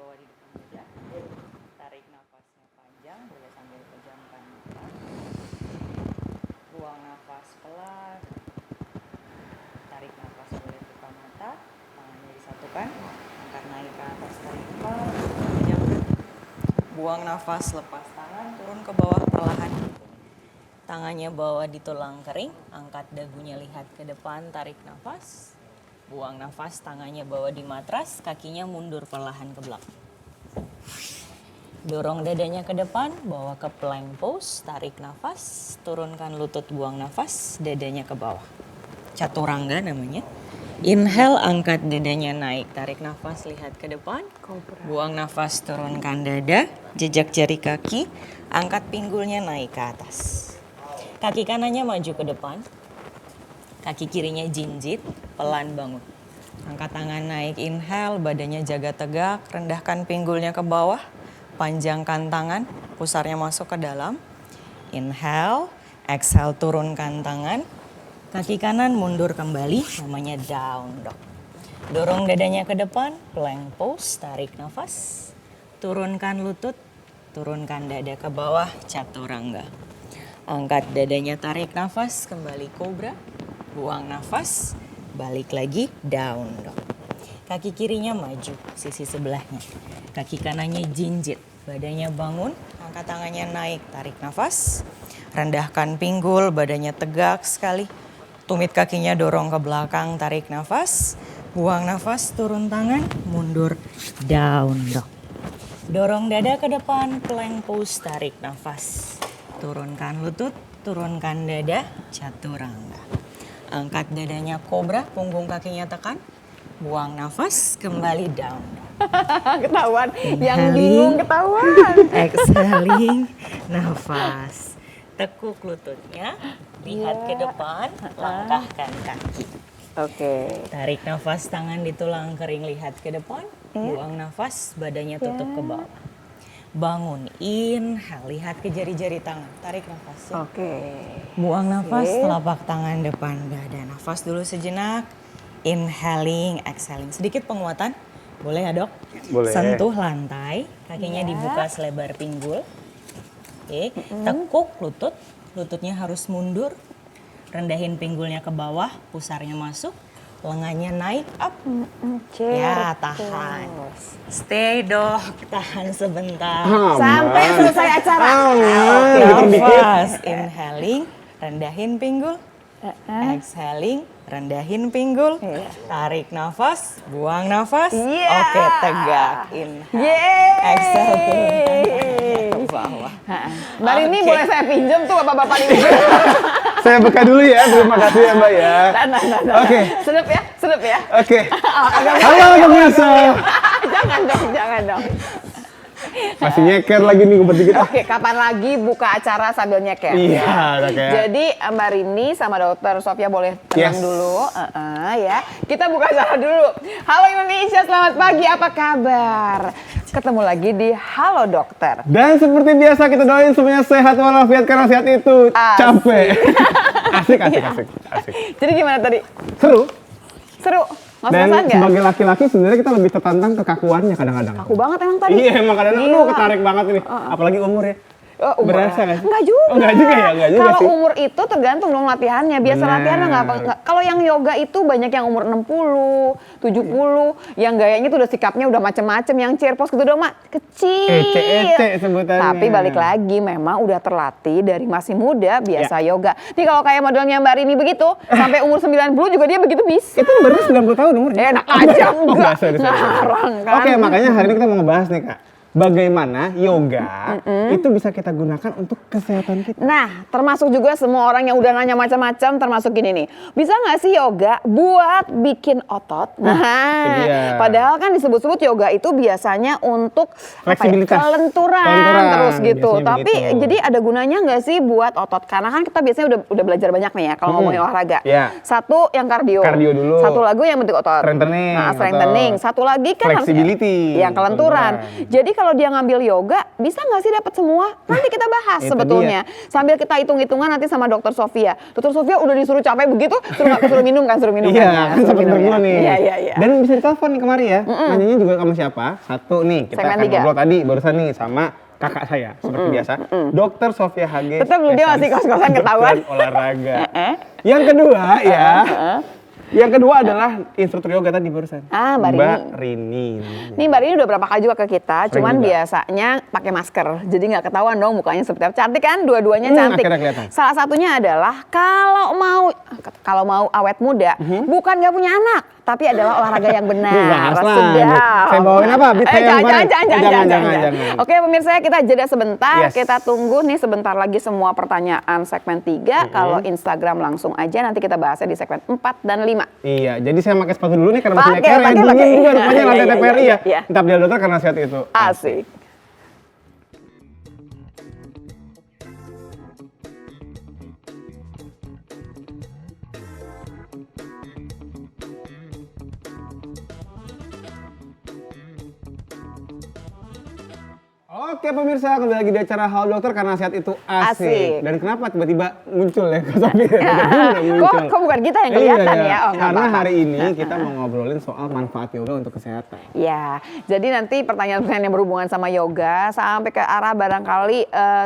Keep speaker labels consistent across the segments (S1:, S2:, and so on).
S1: bawah di depan dada. Tarik nafasnya panjang, boleh sambil pejamkan mata. Buang nafas pelan. Tarik nafas, boleh buka mata. Tangannya disatukan. Angkat naik ke atas, tarik nafas. Pejamkan. Buang nafas, lepas tangan, turun ke bawah perlahan. Tangannya bawa di tulang kering, angkat dagunya lihat ke depan, tarik nafas. Buang nafas, tangannya bawa di matras, kakinya mundur perlahan ke belakang. Dorong dadanya ke depan, bawa ke plank pose, tarik nafas, turunkan lutut, buang nafas, dadanya ke bawah. Chaturanga namanya. Inhale, angkat dadanya naik, tarik nafas, lihat ke depan. Buang nafas, turunkan dada, jejak jari kaki, angkat pinggulnya naik ke atas. Kaki kanannya maju ke depan, kaki kirinya jinjit, pelan bangun. Angkat tangan naik, inhale, badannya jaga tegak, rendahkan pinggulnya ke bawah, panjangkan tangan, pusarnya masuk ke dalam. Inhale, exhale, turunkan tangan, kaki kanan mundur kembali, namanya down dog. Dorong dadanya ke depan, plank pose, tarik nafas, turunkan lutut, turunkan dada ke bawah, chaturanga. Angkat dadanya, tarik nafas, kembali kobra, buang nafas, balik lagi, down dog. Kaki kirinya maju, sisi sebelahnya. Kaki kanannya jinjit, badannya bangun, angkat tangannya naik, tarik nafas. Rendahkan pinggul, badannya tegak sekali. Tumit kakinya dorong ke belakang, tarik nafas. Buang nafas, turun tangan, mundur, down dog. Dorong dada ke depan, plank pose, tarik nafas. Turunkan lutut, turunkan dada, chaturanga. Angkat dadanya kobra, punggung kakinya tekan. Buang nafas, kembali down.
S2: Ketahuan, yang bingung ketahuan.
S1: Exhaling, nafas. Tekuk lututnya, lihat ke depan, langkahkan kaki.
S2: Oke.
S1: Tarik nafas, tangan di tulang kering, lihat ke depan. Buang nafas, badannya tutup ke bawah. Bangun, inhale, lihat ke jari-jari tangan, tarik nafas ya.
S2: Oke.
S1: Buang nafas, telapak tangan depan dada. Nafas dulu sejenak, inhaling, exhaling. Sedikit penguatan, boleh ya dok?
S3: Boleh.
S1: Sentuh lantai, kakinya dibuka selebar pinggul. Oke, tekuk lutut, lututnya harus mundur. Rendahin pinggulnya ke bawah, pusarnya masuk. Lengannya naik, up. Ya, tahan. Stay dok, tahan sebentar.
S2: Sampai selesai acara.
S1: Oke,
S3: Dikit-dikit.
S1: nafas. Inhaling, rendahin pinggul. Exhaling, rendahin pinggul. Tarik nafas, buang nafas. Oke, tegak. Inhale. Exhale, turunkan tangannya ke bawah.
S2: Mbak Rini boleh saya pinjam tuh bapak-bapak ini.
S3: Saya buka dulu ya, terima kasih ya Mbak ya. Oke.
S2: Sedep ya, sedep ya.
S3: Oke. Halo pemirsa.
S2: Jangan dong.
S3: Masih nyeker lagi nih ngumpet dikit.
S2: Oke, kapan lagi buka acara sambil nyeker?
S3: Iya, udah kayak.
S2: Jadi Mbak Rini sama Dokter Sofia boleh tenang
S3: Yes.
S2: dulu, ya. Kita buka acara dulu. Halo Indonesia, selamat pagi. Apa kabar? Ketemu lagi di Halo Dokter.
S3: Dan seperti biasa kita doain semuanya sehat walafiat karena sehat itu capek. Asik.
S2: Jadi gimana tadi?
S3: Seru.
S2: Seru?
S3: Dan
S2: Ngos-ngosan nggak?
S3: sebagai laki-laki sebenarnya kita lebih tertantang kekakuannya kadang-kadang.
S2: Aku banget emang tadi.
S3: Iya, emang kadang-kadang
S2: Gila.
S3: aduh ketarik banget ini. Apalagi umur ya.
S2: Oh, umur.
S3: Berasa nggak sih?
S2: Enggak juga.
S3: Oh, nggak juga ya? Nggak juga
S2: Kalau
S3: sih.
S2: umur itu tergantung dong latihannya. Biasa
S3: Benar.
S2: latihan mah nggak. Kalau yang yoga itu banyak yang umur 60, 70, yang gayanya tuh udah sikapnya udah macem-macem. Yang chair pose gitu dong, Mak, kecil.
S3: Ece sebutannya.
S2: Tapi balik lagi memang udah terlatih dari masih muda biasa yoga. Nih kalau kayak modelnya Mbak Rini begitu, sampai umur 90 juga dia begitu bisa.
S3: Itu berarti 90 tahun umurnya.
S2: Enak aja enggak.
S3: sorry.
S2: Ngarang kan.
S3: Oke, makanya hari ini kita mau ngebahas nih Kak. Bagaimana yoga itu bisa kita gunakan untuk kesehatan kita.
S2: Nah, termasuk juga semua orang yang udah nanya macam-macam, termasuk gini nih. Bisa nggak sih yoga buat bikin otot?
S3: itu dia.
S2: Padahal kan disebut-sebut yoga itu biasanya untuk
S3: Fleksibilitas.
S2: kelenturan terus gitu.
S3: biasanya
S2: Tapi
S3: begitu.
S2: jadi ada gunanya nggak sih buat otot? Karena kan kita biasanya udah belajar banyak nih ya kalau ngomongin olahraga.
S3: Iya.
S2: Satu yang kardio.
S3: Kardio dulu.
S2: Satu lagi yang bentuk otot.
S3: Strengthening,
S2: Nah, strengthening.
S3: otot.
S2: Satu lagi kan harus
S3: Flexibility,
S2: yang kelenturan.
S3: kelenturan.
S2: Jadi kalau kalau dia ngambil yoga, bisa nggak sih dapat semua? Nanti kita bahas
S3: Itu
S2: sebetulnya. Sambil kita hitung-hitungan nanti sama Dokter Sofia. Dokter Sofia udah disuruh capek begitu, suruh minum kan, suruh minum
S3: Iya,
S2: kan.
S3: kan sempat berdua nih.
S2: Iya.
S3: Dan bisa ditelepon nih kemari ya. Nanyanya juga sama siapa? Satu nih, kita
S2: Segmen
S3: akan
S2: 3.
S3: ngobrol tadi barusan nih sama kakak saya seperti biasa. Dokter Sofia HG.
S2: Tetap belum dia masih
S3: spesialis
S2: kos-kosan ketahuan.
S3: kedokteran olahraga. Yang kedua ya. Yang kedua adalah instruktur yoga tadi barusan.
S2: Mbak
S3: Rini.
S2: Nih Mbak Rini udah berapa kali juga ke kita,
S3: Sering
S2: cuman
S3: juga.
S2: biasanya pakai masker. Jadi nggak ketahuan dong mukanya seperti apa. Cantik kan? Dua-duanya cantik.
S3: Akhirnya kelihatan.
S2: Salah satunya adalah kalau mau awet muda, bukan nggak punya anak, tapi adalah olahraga yang benar.
S3: Bahaslah.
S2: Sudah.
S3: Saya bawain apa? Beat saya yang kemarin.
S2: Jangan. Oke pemirsa, kita jeda sebentar.
S3: Yes.
S2: Kita tunggu nih sebentar lagi semua pertanyaan segmen 3. Kalau Instagram langsung aja, nanti kita bahasnya di segmen 4 dan 5.
S3: Iya, jadi saya pakai sepatu dulu nih karena masih
S2: Pakai,
S3: leker ya. Dingin
S2: pakai.
S3: juga rupanya lantai
S2: Iya,
S3: TPRI ya.
S2: iya.
S3: Entah dia dokter karena sehat itu.
S2: Asik.
S3: Oke pemirsa, kembali lagi di acara Halo Dokter karena sehat itu asik.
S2: Asik.
S3: Dan kenapa tiba-tiba muncul ya Kak Sofi? Tiba-tiba muncul.
S2: Kok bukan kita yang kelihatan
S3: Iya,
S2: ya? Oh, nggak
S3: karena
S2: apa-apa.
S3: hari ini kita mau ngobrolin soal manfaat yoga untuk kesehatan.
S2: Ya, jadi nanti pertanyaan-pertanyaan yang berhubungan sama yoga sampai ke arah barangkali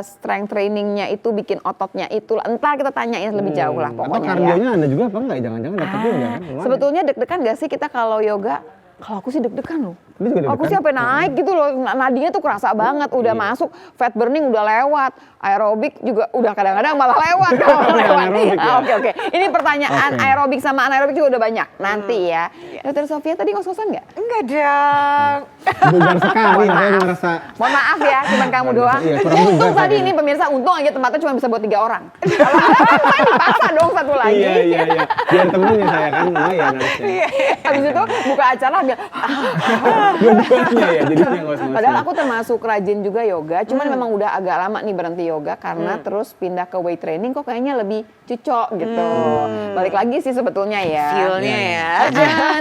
S2: strength trainingnya itu bikin ototnya itu. Entar kita tanyain lebih jauh lah
S3: Atau
S2: pokoknya ya.
S3: kardionya Anda juga apa enggak? Jangan-jangan dapat yoga kan? Lumayan.
S2: Sebetulnya deg-degan gak sih kita kalau yoga? Kalau aku sih deg-degan loh.
S3: Dia juga
S2: Aku
S3: deg-degan?
S2: sih sampai naik gitu loh. Nadinya tuh kerasa banget. Udah masuk, fat burning udah lewat. Aerobik juga udah kadang-kadang malah lewat.
S3: Aerobik ya.
S2: Oke. Ini pertanyaan
S3: Oke.
S2: aerobik sama anaerobik juga udah banyak. Nanti ya. Dokter Sofia tadi ngos-ngosan nggak?
S4: Enggak dong.
S3: Bugar sekali, saya merasa
S2: Mohon maaf ya, cuman kamu doang.
S3: Iya, kurang bugar
S2: Untung tadi
S3: saya.
S2: ini pemirsa, untung aja tempatnya cuma bisa buat 3 orang. Kalau dipaksa dong satu lagi.
S3: Iya. Biar temennya saya kan lumayan harusnya.
S2: Habis itu buka acara biar
S3: Dua-duanya ya, jadi nggak usah.
S2: padahal aku termasuk rajin juga yoga, cuman memang udah agak lama nih berhenti yoga karena terus pindah ke weight training kok kayaknya lebih cocok gitu. Balik lagi sih sebetulnya ya.
S4: Feel-nya ya.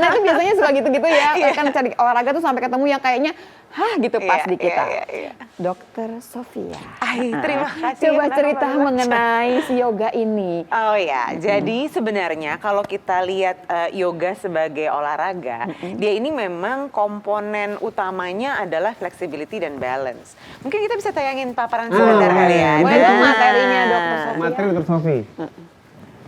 S2: Nah itu biasanya suka gitu-gitu ya, kan cari olahraga tuh sampai ketemu yang kayaknya gitu pas
S4: Iya,
S2: di kita.
S4: iya.
S2: Dokter Sofia.
S4: Ay, terima kasih.
S2: Coba
S4: Kenapa
S2: cerita
S4: baru
S2: mengenai si yoga ini.
S4: Oh ya, jadi sebenarnya kalau kita lihat yoga sebagai olahraga, dia ini memang komponen utamanya adalah flexibility dan balance. Mungkin kita bisa tayangin paparan sebentar kali ya.
S2: Wah, itu materinya Dokter Sofia.
S3: Materi Dokter Sofi.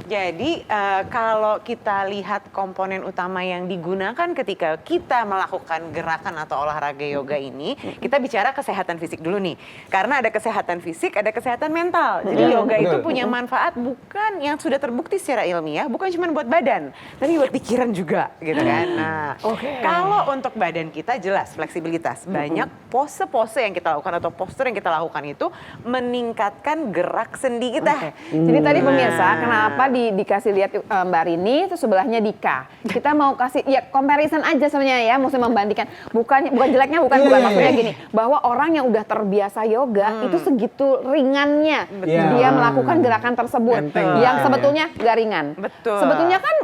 S4: Jadi kalau kita lihat komponen utama yang digunakan ketika kita melakukan gerakan atau olahraga yoga ini, kita bicara kesehatan fisik dulu nih. Karena ada kesehatan fisik, ada kesehatan mental. Jadi yoga itu
S3: betul.
S4: punya manfaat bukan yang sudah terbukti secara ilmiah, bukan cuma buat badan, tapi buat pikiran juga gitu kan. Nah, kalau untuk badan kita jelas fleksibilitas. Banyak pose-pose yang kita lakukan atau postur yang kita lakukan itu meningkatkan gerak sendi kita.
S2: Jadi tadi pemirsa, kenapa dikasih lihat Mbak Rini, terus sebelahnya Dika. Kita mau kasih ya comparison aja sebenarnya ya, maksudnya membandingkan. Bukan jeleknya, bukan maksudnya gini, bahwa orang yang udah terbiasa yoga itu segitu ringannya
S3: Iya.
S2: dia melakukan gerakan tersebut
S3: Enteng
S2: yang
S3: banget
S2: sebetulnya gak ringan.
S4: Betul.
S2: Sebetulnya kan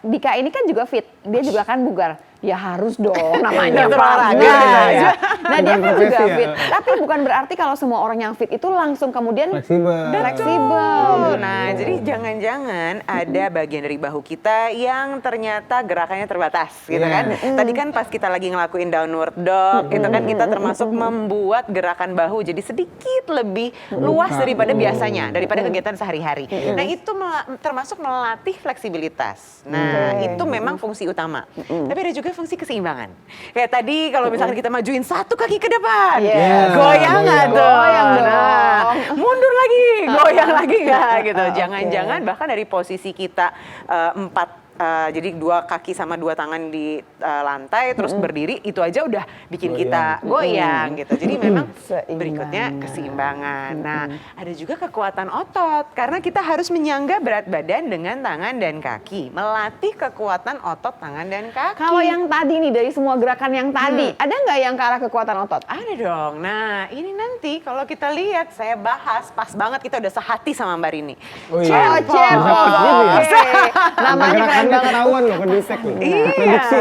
S2: Dika ini kan juga fit, dia juga kan bugar. Ya harus dong namanya
S4: Dokter
S2: olahraga.
S4: olahraga,
S2: Ya. Nah dia
S3: Bukan
S2: kan juga
S3: profesi ya.
S2: fit, tapi bukan berarti kalau semua orang yang fit itu langsung kemudian
S3: Fleksibel.
S2: fleksibel.
S4: Nah, jadi jangan-jangan ada bagian dari bahu kita yang ternyata gerakannya terbatas, gitu
S3: Iya.
S4: kan? Tadi kan pas kita lagi ngelakuin downward dog, itu kan kita termasuk membuat gerakan bahu jadi sedikit lebih luas daripada biasanya, daripada kegiatan sehari-hari. Nah, itu termasuk melatih fleksibilitas. Nah, itu memang fungsi utama. Tapi ada juga fungsi keseimbangan. Kayak tadi kalau misalkan kita majuin satu kaki ke depan,
S2: Yes.
S4: goyang nggak tuh?
S2: Goyang dong.
S4: Nah, mundur lagi, goyang lagi nggak gitu. Jangan-jangan bahkan dari posisi kita jadi 2 kaki sama 2 tangan di lantai terus berdiri itu aja udah bikin kita goyang gitu. Jadi memang
S2: Seimbang.
S4: berikutnya keseimbangan. Nah, ada juga kekuatan otot karena kita harus menyangga berat badan dengan tangan dan kaki, melatih kekuatan otot tangan dan kaki.
S2: Kalau yang tadi nih dari semua gerakan yang tadi, ada nggak yang ke arah kekuatan otot?
S4: Ada dong. Nah, ini nanti kalau kita lihat saya bahas pas banget kita udah sehati sama Mbak Rini.
S3: Oh,
S2: Chair
S3: iya.
S2: pose.
S3: Bisa pas gitu ya?
S2: Oke. Namanya keren
S3: udah ketahuan loh, kedisek loh. Prediksi.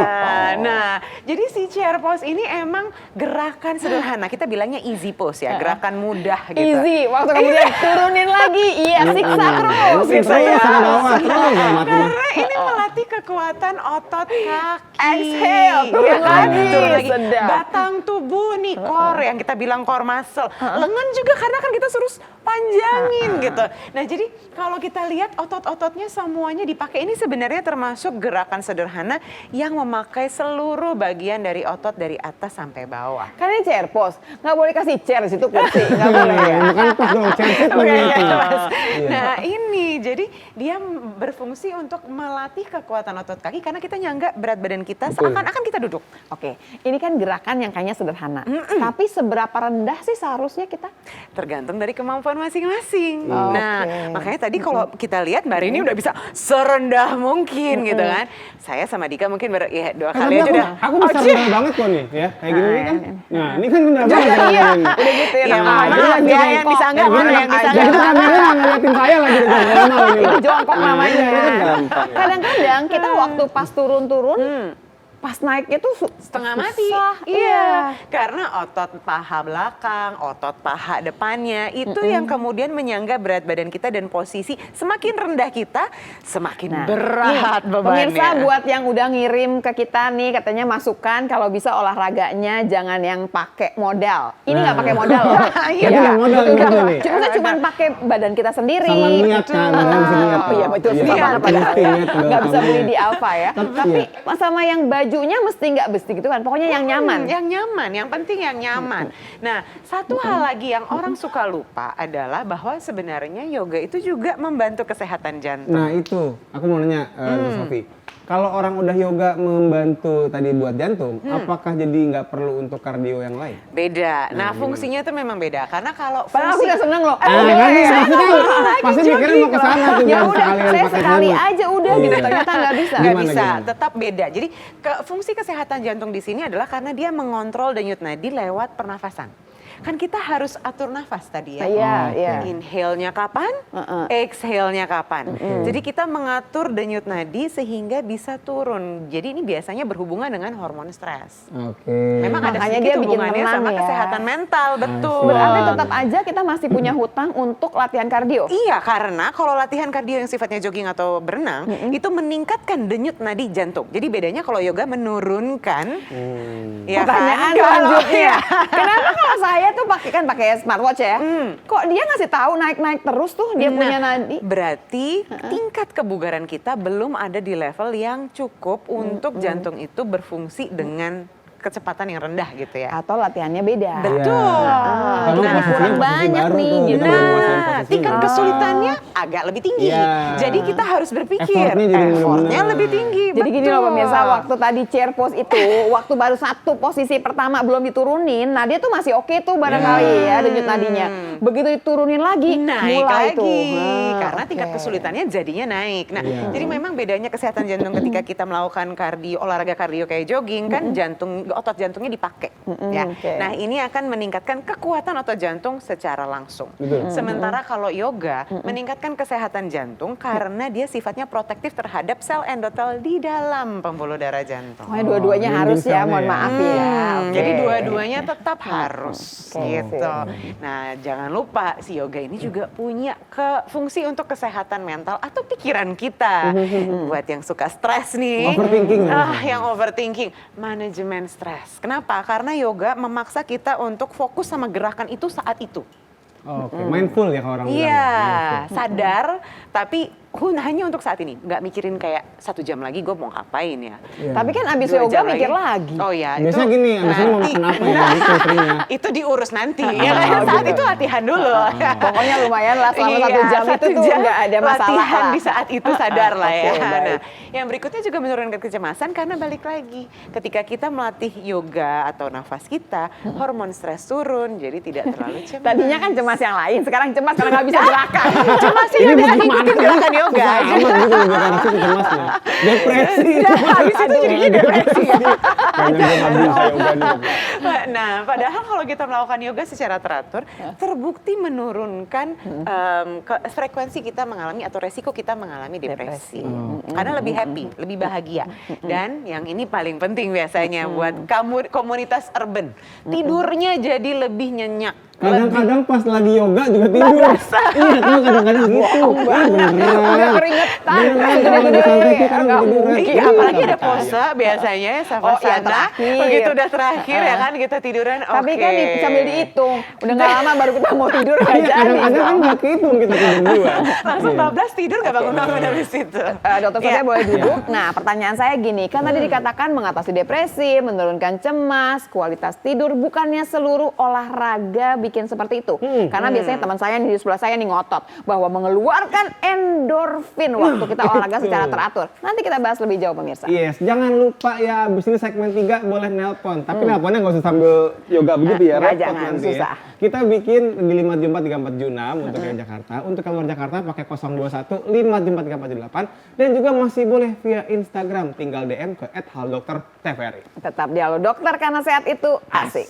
S4: Nah, jadi si chair pose ini emang gerakan sederhana. Kita bilangnya easy pose ya, gerakan mudah gitu.
S2: Easy, waktu kemudian turunin lagi, iya siksa terus.
S3: Siksa
S4: ya.
S3: sama bawah terus ya mati.
S4: Karena ini melatih kekuatan otot kaki.
S2: Exhale, turun lagi,
S4: Turun lagi.
S2: sedap.
S4: Batang tubuh nih, core yang kita bilang core muscle. Lengan juga karena kan kita suruh panjangin gitu. Nah jadi kalau kita lihat otot-ototnya semuanya dipakai, ini sebenarnya termasuk gerakan sederhana yang memakai seluruh bagian dari otot dari atas sampai bawah.
S2: Kan ini chair pose, nggak boleh kasih chair di situ kursi, nggak boleh ya.
S3: Bukan pas dong, cengkit
S4: Oke,
S3: namanya itu.
S4: Mas.
S3: Iya.
S4: Nah ini jadi dia berfungsi untuk melatih kekuatan otot kaki karena kita nyangga berat badan kita seakan-akan kita duduk.
S2: Oke, ini kan gerakan yang kayaknya sederhana. Tapi seberapa rendah sih seharusnya kita?
S4: Tergantung dari kemampuan masing-masing.
S2: Oke.
S4: Nah, makanya tadi kalau kita lihat Mbak Rini udah bisa serendah mungkin gitu kan. Saya sama Dika mungkin ya 2 kali
S3: Tapi
S4: aja udah.
S3: aku bisa rendah banget kok nih ya. Kayak gini nih kan. Nah, ini kan rendah banget.
S2: Iya,
S3: ini.
S2: udah gitu ya.
S4: Iya,
S2: Nah,
S4: maaf
S2: jadi lagi
S4: ya, yang
S2: jongkok.
S4: disanggah
S2: Ya,
S4: mana
S2: enak
S4: yang
S2: aja.
S4: disanggah.
S3: Jadi kameranya nggak ngeliatin saya lagi udah normal ini.
S2: Itu jongkok
S3: Nah,
S2: namanya.
S3: ini kan gampang ya.
S2: Kadang-kadang kita waktu pas turun-turun, pas naiknya tuh
S4: Setengah mati.
S2: susah.
S4: Iya. Karena otot paha belakang, otot paha depannya itu yang kemudian menyangga berat badan kita dan posisi semakin rendah kita semakin berat bebannya.
S2: Pemirsa buat yang udah ngirim ke kita nih katanya masukan kalau bisa olahraganya jangan yang pakai modal. Ini nggak pakai modal loh.
S4: Iya.
S3: Tapi nggak modal
S2: Enggak,
S3: gitu nih.
S2: cuma pakai badan kita sendiri.
S3: Sama niat kan, orang bisa niat.
S2: Iya betul,
S3: Iya,
S2: susah banget padahal.
S3: insting ya,
S2: Nggak bisa
S3: teman-teman.
S2: beli di Alfa ya. Tapi sama yang bajunya mesti nggak mesti gitu kan. Pokoknya yang nyaman.
S4: Yang nyaman, yang penting yang nyaman. Nah, satu hal lagi yang orang suka lupa adalah bahwa sebenarnya yoga itu juga membantu kesehatan jantung.
S3: Nah itu, aku mau nanya Sofi. Kalau orang udah yoga membantu tadi buat jantung, apakah jadi nggak perlu untuk kardio yang lain?
S4: Beda. Nah, fungsinya itu memang beda. Karena kalau
S2: Padahal aku
S4: fungsi
S2: udah seneng loh.
S3: Kan ya, pasti mikirnya mau ke sana tuh
S2: Ya
S3: biar
S2: udah,
S3: sekalian
S2: saya
S3: pakai
S2: sekali
S3: helmet.
S2: aja udah gitu.
S3: Iya.
S2: Ternyata nggak bisa.
S4: nggak
S3: Gimana,
S4: bisa,
S3: gimana?
S4: tetap beda. Jadi fungsi kesehatan jantung di sini adalah karena dia mengontrol denyut nadi lewat pernafasan. Kan kita harus atur nafas tadi ya.
S2: Iya,
S3: Oke.
S2: iya.
S4: Inhale-nya kapan, exhale-nya kapan. Jadi kita mengatur denyut nadi sehingga bisa turun. Jadi ini biasanya berhubungan dengan hormon stres.
S3: Oke.
S4: Memang ada
S2: Makanya
S4: sedikit
S2: dia bikin
S4: hubungannya
S2: tenang
S4: sama
S2: ya.
S4: kesehatan mental, betul.
S2: Berarti tetap aja kita masih punya hutang untuk latihan kardio.
S4: Iya, karena kalau latihan kardio yang sifatnya jogging atau berenang, itu meningkatkan denyut nadi jantung. Jadi bedanya kalau yoga menurunkan, ya
S2: Pertanyaan
S4: kan?
S2: selanjutnya, kenapa kalau saya tuh pakai smartwatch ya? Kok dia ngasih tahu naik-naik terus tuh dia punya nadi?
S4: Berarti tingkat kebugaran kita belum ada di level yang cukup untuk jantung itu berfungsi dengan kecepatan yang rendah gitu ya.
S2: Atau latihannya beda.
S4: Betul.
S3: Kalau
S2: Nah,
S3: posisinya
S2: kurang
S3: posisi
S2: banyak
S3: baru
S2: nih,
S3: tuh,
S2: gitu.
S3: kita belum nguasain
S4: Nah,
S3: posisinya.
S4: tingkat kesulitannya agak lebih tinggi.
S3: Iya.
S4: Jadi kita harus berpikir,
S3: Effortnya jadi
S4: effortnya
S3: benar-benar.
S4: lebih tinggi.
S2: Jadi gini loh
S4: betul.
S2: pemirsa, waktu tadi chair pose itu, waktu baru satu posisi pertama belum diturunin, nah dia tuh masih oke tuh barangkali ya denyut nadinya. Begitu diturunin lagi,
S4: naik
S2: mulai
S4: lagi
S2: tuh.
S4: karena tingkat kesulitannya jadinya naik. Nah, jadi memang bedanya kesehatan jantung ketika kita melakukan kardio, olahraga kardio kayak jogging kan otot jantungnya dipakai ya.
S2: oke.
S4: Nah, ini akan meningkatkan kekuatan otot jantung secara langsung.
S3: Betul.
S4: Sementara kalau yoga meningkatkan kesehatan jantung karena dia sifatnya protektif terhadap sel endotel di dalam pembuluh darah jantung.
S2: Pokoknya dua-duanya
S3: Oh,
S2: harus ya,
S3: selnya
S2: mohon
S3: ya.
S2: maaf ya. Oke.
S4: Jadi dua-duanya tetap harus
S2: Oke.
S4: gitu. Nah, jangan lupa si yoga ini juga punya fungsi untuk kesehatan mental atau pikiran kita. Buat yang suka stres nih.
S3: Overthinking.
S4: Yang overthinking, manajemen stres. Kenapa? Karena yoga memaksa kita untuk fokus sama gerakan itu saat itu.
S3: Oke, mindful ya kalau orang bilang.
S4: Iya,
S3: Mindful.
S4: sadar tapi hanya untuk saat ini, nggak mikirin kayak 1 jam lagi gue mau ngapain ya.
S3: Iya.
S2: Tapi kan abis
S4: 2
S2: yoga
S4: jam
S2: mikir lagi.
S4: Oh ya,
S3: Biasanya gini, abis ini mau makan apa ya, gitu seringnya.
S4: itu diurus nanti ya kan? Saat itu latihan dulu.
S2: Pokoknya lumayan lah selama 1 jam itu tuh nggak ada masalah
S4: latihan
S2: lah.
S4: di saat itu sadar lah ya.
S2: Oke, baik.
S4: Nah, yang berikutnya juga menurunkan kecemasan karena balik lagi ketika kita melatih yoga atau nafas kita, hormon stres turun jadi tidak terlalu cemas.
S2: Tadinya kan cemas yang lain, sekarang cemas karena nggak bisa gerakan.
S4: cemas
S3: Ini
S4: bisa
S3: bukan
S4: ngikutin gerakan yoga.
S3: Susah amat gitu loh, biar harusnya cemasnya. Depresi.
S4: Habis itu jadinya depresi.
S3: Kayaknya gue nggak bisa yoga nih.
S4: Nah, padahal kalau kita melakukan yoga secara teratur, terbukti menurunkan frekuensi kita mengalami atau resiko kita mengalami depresi. Karena lebih happy, lebih bahagia. Dan yang ini paling penting biasanya buat kamu komunitas urban, tidurnya jadi lebih nyenyak.
S3: Kadang-kadang pas lagi yoga juga tidur. Iya, tuh kadang-kadang gitu.
S2: Udah keringetan.
S3: Kalau lagi santai tuh kan tiduran.
S4: Iya, apalagi ada pose biasanya ya, savasana.
S2: terakhir.
S4: Begitu udah terakhir ya kan kita tiduran.
S2: Tapi
S4: oke.
S2: kan sambil dihitung. Udah nggak lama baru kita mau tidur nggak
S3: Iya,
S2: jadi.
S3: kadang-kadang kan nggak kehitung kita tidur dua.
S4: Langsung bablas tidur gak bangun-bangun habis itu.
S2: Dokter Sofia boleh duduk. Nah, pertanyaan saya gini, kan tadi dikatakan mengatasi depresi, menurunkan cemas, kualitas tidur, bukannya seluruh olahraga bikin seperti itu. Karena biasanya teman saya nih di sebelah saya nih ngotot bahwa mengeluarkan endorfin waktu kita olahraga secara teratur. Nanti kita bahas lebih jauh pemirsa.
S3: Yes, jangan lupa ya abis ini segmen 3 boleh nelpon. Tapi nelponnya nggak usah sambil yoga begitu ya,
S2: Nggak,
S3: repot
S2: jangan,
S3: nanti
S2: susah.
S3: ya. Kita bikin di 5743476 untuk yang Jakarta. Untuk yang luar Jakarta pakai 021 5743478 dan juga masih boleh via Instagram. Tinggal DM ke @haldoktertvri.
S2: Tetap di Halo Dokter karena sehat itu asik.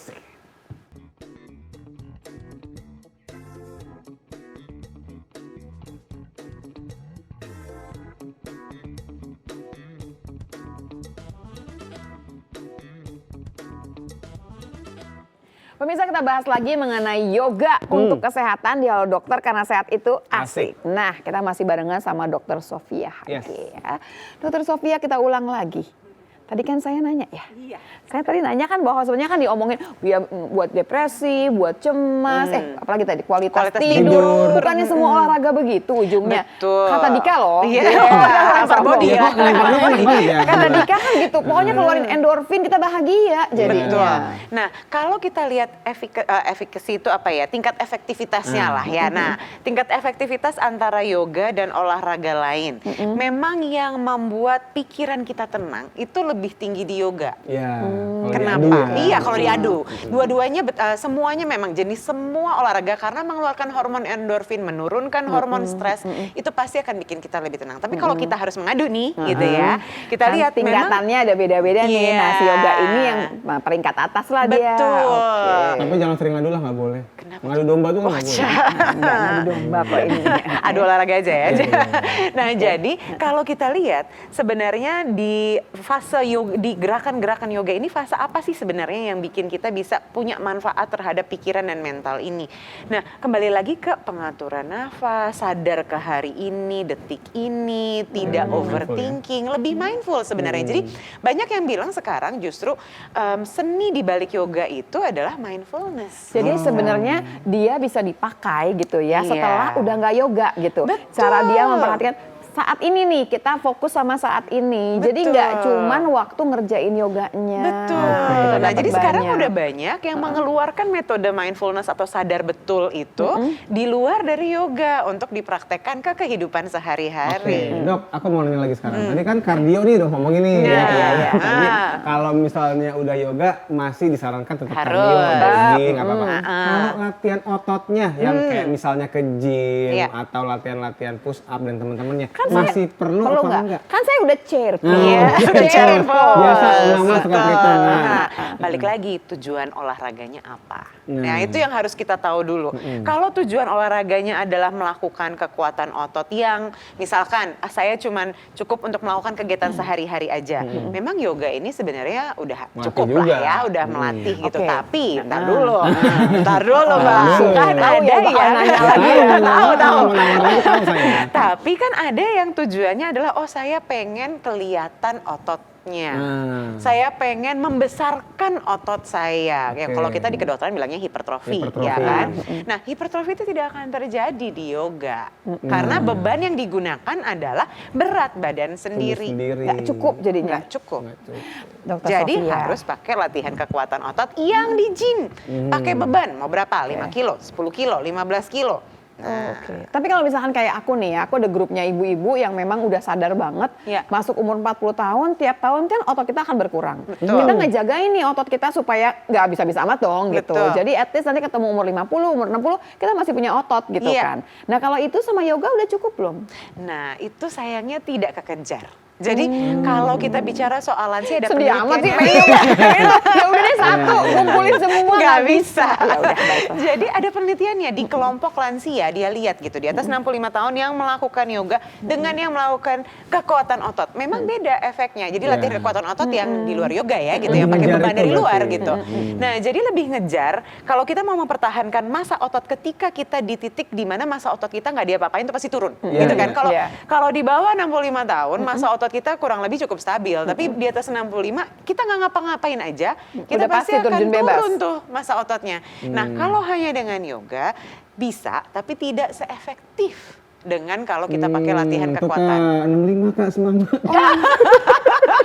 S2: Pemirsa, kita bahas lagi mengenai yoga untuk kesehatan di Halo Dokter karena sehat itu asik. Nah, kita masih barengan sama Dokter Sofia
S3: Yes.
S2: ya. Dokter Sofia, kita ulang lagi. Tadi kan saya nanya ya.
S4: Iya.
S2: Saya tadi nanya kan bahwa sebenarnya kan diomongin ya, buat depresi, buat cemas, apalagi tadi kualitas tidur. Bukannya semua olahraga begitu ujungnya.
S4: Betul.
S2: Kata Dika loh.
S4: Iya.
S2: Dia
S4: Upper body ya.
S3: Kok lemparnya enak banget ya?
S2: Kata Dika kan gitu. Pokoknya keluarin endorfin kita bahagia jadinya.
S4: Betul. Nah, kalau kita lihat efikasi itu apa ya? Tingkat efektivitasnya lah ya. Nah, tingkat efektivitas antara yoga dan olahraga lain. Memang yang membuat pikiran kita tenang itu lebih tinggi di yoga.
S3: Ya, kalau
S4: Kenapa?
S3: diadu ya.
S4: Iya, kalau diadu. Dua-duanya semuanya memang jenis semua olahraga karena mengeluarkan hormon endorfin, menurunkan hormon stres, itu pasti akan bikin kita lebih tenang. Tapi kalau kita harus mengadu nih, gitu ya. Kita
S2: Kan
S4: lihat memang
S2: tingkatannya ada beda-beda nih.
S4: Iya.
S2: Nah, si yoga ini yang peringkat atas lah dia.
S4: Betul.
S2: Oke.
S3: Tapi jangan sering ngadu lah, nggak boleh. Ngadu domba tuh kan nggak boleh.
S2: Nggak ngadu domba kok ini.
S4: Adu olahraga aja ya. Nah, jadi kalau kita lihat sebenarnya di fase yoga, di gerakan-gerakan yoga ini fase apa sih sebenarnya yang bikin kita bisa punya manfaat terhadap pikiran dan mental ini. Nah, kembali lagi ke pengaturan nafas, sadar ke hari ini, detik ini, tidak overthinking, lebih mindful sebenarnya. Jadi banyak yang bilang sekarang justru seni di balik yoga itu adalah mindfulness.
S2: Jadi sebenarnya dia bisa dipakai gitu ya
S4: Iya.
S2: setelah udah nggak yoga gitu.
S4: Betul.
S2: Cara dia memperhatikan saat ini nih kita fokus sama saat ini. Jadi nggak cuman waktu ngerjain yoganya.
S4: Betul.
S2: Kita
S4: Nah,
S2: dapat
S4: jadi sekarang
S2: banyak.
S4: udah banyak yang mengeluarkan metode mindfulness atau sadar betul itu di luar dari yoga untuk dipraktekkan ke kehidupan
S3: Oke,
S4: sehari-hari.
S3: Dok, aku mau nanya lagi sekarang. Tadi kan kardio nih udah ngomongin nih.
S4: Iya,
S3: ya kan?
S4: iya.
S3: Tapi
S4: Ah.
S3: kalau misalnya udah yoga masih disarankan tetap
S4: Harus.
S3: kardio, jogging, nggak apa-apa.
S4: Ah.
S3: Kalau latihan ototnya yang kayak misalnya ke gym
S4: Iya.
S3: atau latihan-latihan push up dan teman-temannya
S2: saya-
S3: masih perlu
S2: Perlu
S3: apa
S2: nggak?
S3: enggak?
S2: Kan saya udah chair.
S4: Iya,
S3: Chair
S4: pose.
S3: Biasa mama suka perhitungan.
S4: Nah, balik lagi tujuan olahraganya apa?
S3: Hmm.
S4: Nah, itu yang harus kita tahu dulu. Kalau tujuan olahraganya adalah melakukan kekuatan otot yang misalkan saya cuman cukup untuk melakukan kegiatan sehari-hari aja. Memang yoga ini sebenarnya udah
S3: Melatih
S4: cukup
S3: juga.
S4: lah ya, udah melatih gitu.
S2: Oke.
S4: Tapi ntar dulu, ntar dulu, Bang.
S3: dulu.
S4: Kan
S2: Tahu
S4: ada
S2: ya, bakal
S4: yang
S2: nanya
S3: lagi ya.
S4: tahu.
S3: Mau nawar lagi tahu saya.
S4: Tapi kan ada yang tujuannya adalah saya pengen kelihatan ototnya. Saya pengen membesarkan otot saya. Ya,
S3: Oke.
S4: kalau kita di kedokteran bilangnya hipertrofi,
S3: Hipertrofi.
S4: ya kan? Nah, hipertrofi itu tidak akan terjadi di yoga. Karena beban yang digunakan adalah berat badan sendiri.
S2: Nggak cukup jadinya.
S4: Nggak cukup.
S2: Dokter
S4: Jadi
S2: Sofia.
S4: harus pakai latihan kekuatan otot yang di gym. Pakai beban, mau berapa? 5 kilo, 10 kilo, 15 kilo. Nah,
S2: Oke. Tapi kalau misalkan kayak aku nih ya, aku ada grupnya ibu-ibu yang memang udah sadar banget,
S4: Ya.
S2: masuk umur 40 tahun, tiap tahun kan otot kita akan berkurang.
S4: Betul.
S2: Kita ngejagain nih otot kita supaya nggak bisa-bisa amat dong gitu.
S4: Betul.
S2: Jadi at least nanti ketemu umur 50, umur 60, kita masih punya otot gitu
S4: Iya.
S2: kan. Nah kalau itu sama yoga udah cukup belum?
S4: Nah, itu sayangnya tidak kekejar. Jadi kalau kita bicara soal lansia ada
S2: Sedih amat sih
S4: penelitiannya.
S2: ya udah deh satu, kumpulin semua.
S4: Nggak bisa.
S2: Ya udah, baiklah.
S4: Jadi ada penelitiannya di kelompok lansia, dia lihat gitu di atas 65 tahun yang melakukan yoga dengan yang melakukan kekuatan otot. Memang beda efeknya. Jadi latihan kekuatan otot yang di luar yoga ya gitu, yang pakai
S3: Ngejar
S4: beban
S3: itu
S4: dari luar
S3: berarti.
S4: gitu. Nah, jadi lebih ngejar kalau kita mau mempertahankan masa otot ketika kita di titik di mana masa otot kita nggak diapa-apain itu pasti turun. Gitu kan. Kalau kalau di bawah 65 tahun masa otot kita kurang lebih cukup stabil, tapi di atas 65 kita nggak ngapa-ngapain aja, kita
S2: Udah
S4: pasti
S2: pasti
S4: akan
S2: terjun bebas.
S4: turun tuh masa ototnya. Nah, kalau hanya dengan yoga bisa, tapi tidak seefektif dengan kalau kita pakai latihan
S3: Tuh,
S4: kekuatan.
S3: Kak, 65 Kak, semangat.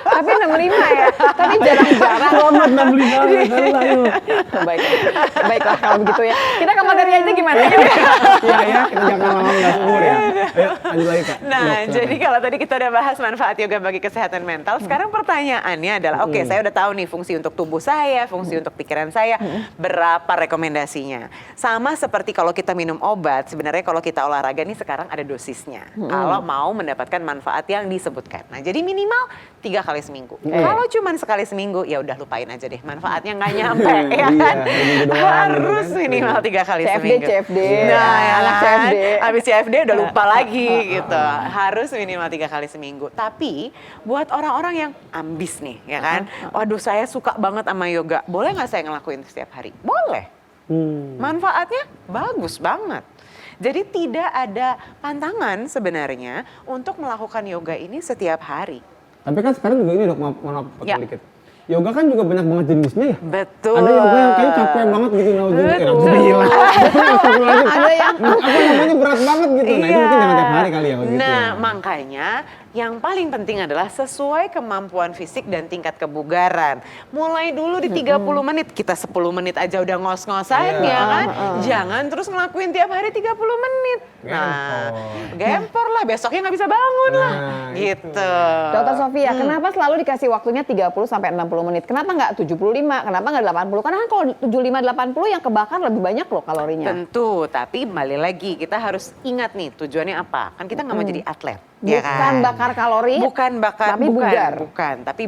S2: Tapi 65 ya, tapi jarang-jarang.
S3: Selamat 65 ayo.
S2: Baiklah kalau begitu ya. Kita ke materi aja gimana?
S3: Iya ya, kita jangan lama nggak umur ya. Ayo lanjut lagi Kak.
S4: Nah,
S3: Dok,
S4: jadi kalau tadi kita udah bahas manfaat yoga bagi kesehatan mental, sekarang pertanyaannya adalah, oke, saya udah tahu nih fungsi untuk tubuh saya, fungsi untuk pikiran saya, berapa rekomendasinya? Sama seperti kalau kita minum obat, sebenarnya kalau kita olahraga nih sekarang ada dosisnya. Kalau mau mendapatkan manfaat yang disebutkan. Nah, jadi minimal 3 kali seminggu. Kalau cuma sekali seminggu, ya udah lupain aja deh, manfaatnya nggak nyampe, ya kan?
S3: seminggu doang
S4: Harus
S3: gitu kan.
S4: minimal 3 kali
S2: CFD,
S4: seminggu.
S2: CFD.
S4: Nah, ya
S2: Anak
S4: kan?
S2: CFD.
S4: Habis CFD udah lupa lagi gitu. Harus minimal 3 kali seminggu. Tapi buat orang-orang yang ambis nih, ya kan? Waduh, saya suka banget sama yoga. Boleh nggak saya ngelakuin setiap hari? Boleh. Manfaatnya bagus banget. Jadi tidak ada pantangan sebenarnya untuk melakukan yoga ini setiap hari.
S3: Tapi kan sekarang juga ini Dok, maaf potong
S4: Ya.
S3: dikit. Yoga kan juga banyak banget jenisnya ya.
S4: Betul.
S3: Ada yoga yang kayak capek banget gitu,
S4: Betul.
S2: Ada yang
S3: apa namanya berat banget gitu. Nah itu mungkin jangan tiap hari kali ya. Gitu
S4: Nah,
S3: ya.
S4: makanya yang paling penting adalah sesuai kemampuan fisik dan tingkat kebugaran. Mulai dulu di 30 menit, kita 10 menit aja udah ngos-ngosan ya kan. Jangan terus ngelakuin tiap hari 30 menit. Nah, gempor lah, besoknya nggak bisa bangun lah. Gitu.
S2: Dokter Sofia, kenapa selalu dikasih waktunya 30 sampai 60 menit? Kenapa nggak 75? Kenapa nggak 80? Karena kan kalau 75-80 yang kebakar lebih banyak loh kalorinya.
S4: Tentu, tapi kembali lagi kita harus ingat nih tujuannya apa. Kan kita nggak mau jadi atlet.
S2: Bukan
S4: ya kan?
S2: bakar kalori,
S4: bukan bakar,
S2: tapi
S4: bukan,
S2: bugar.
S4: bukan, tapi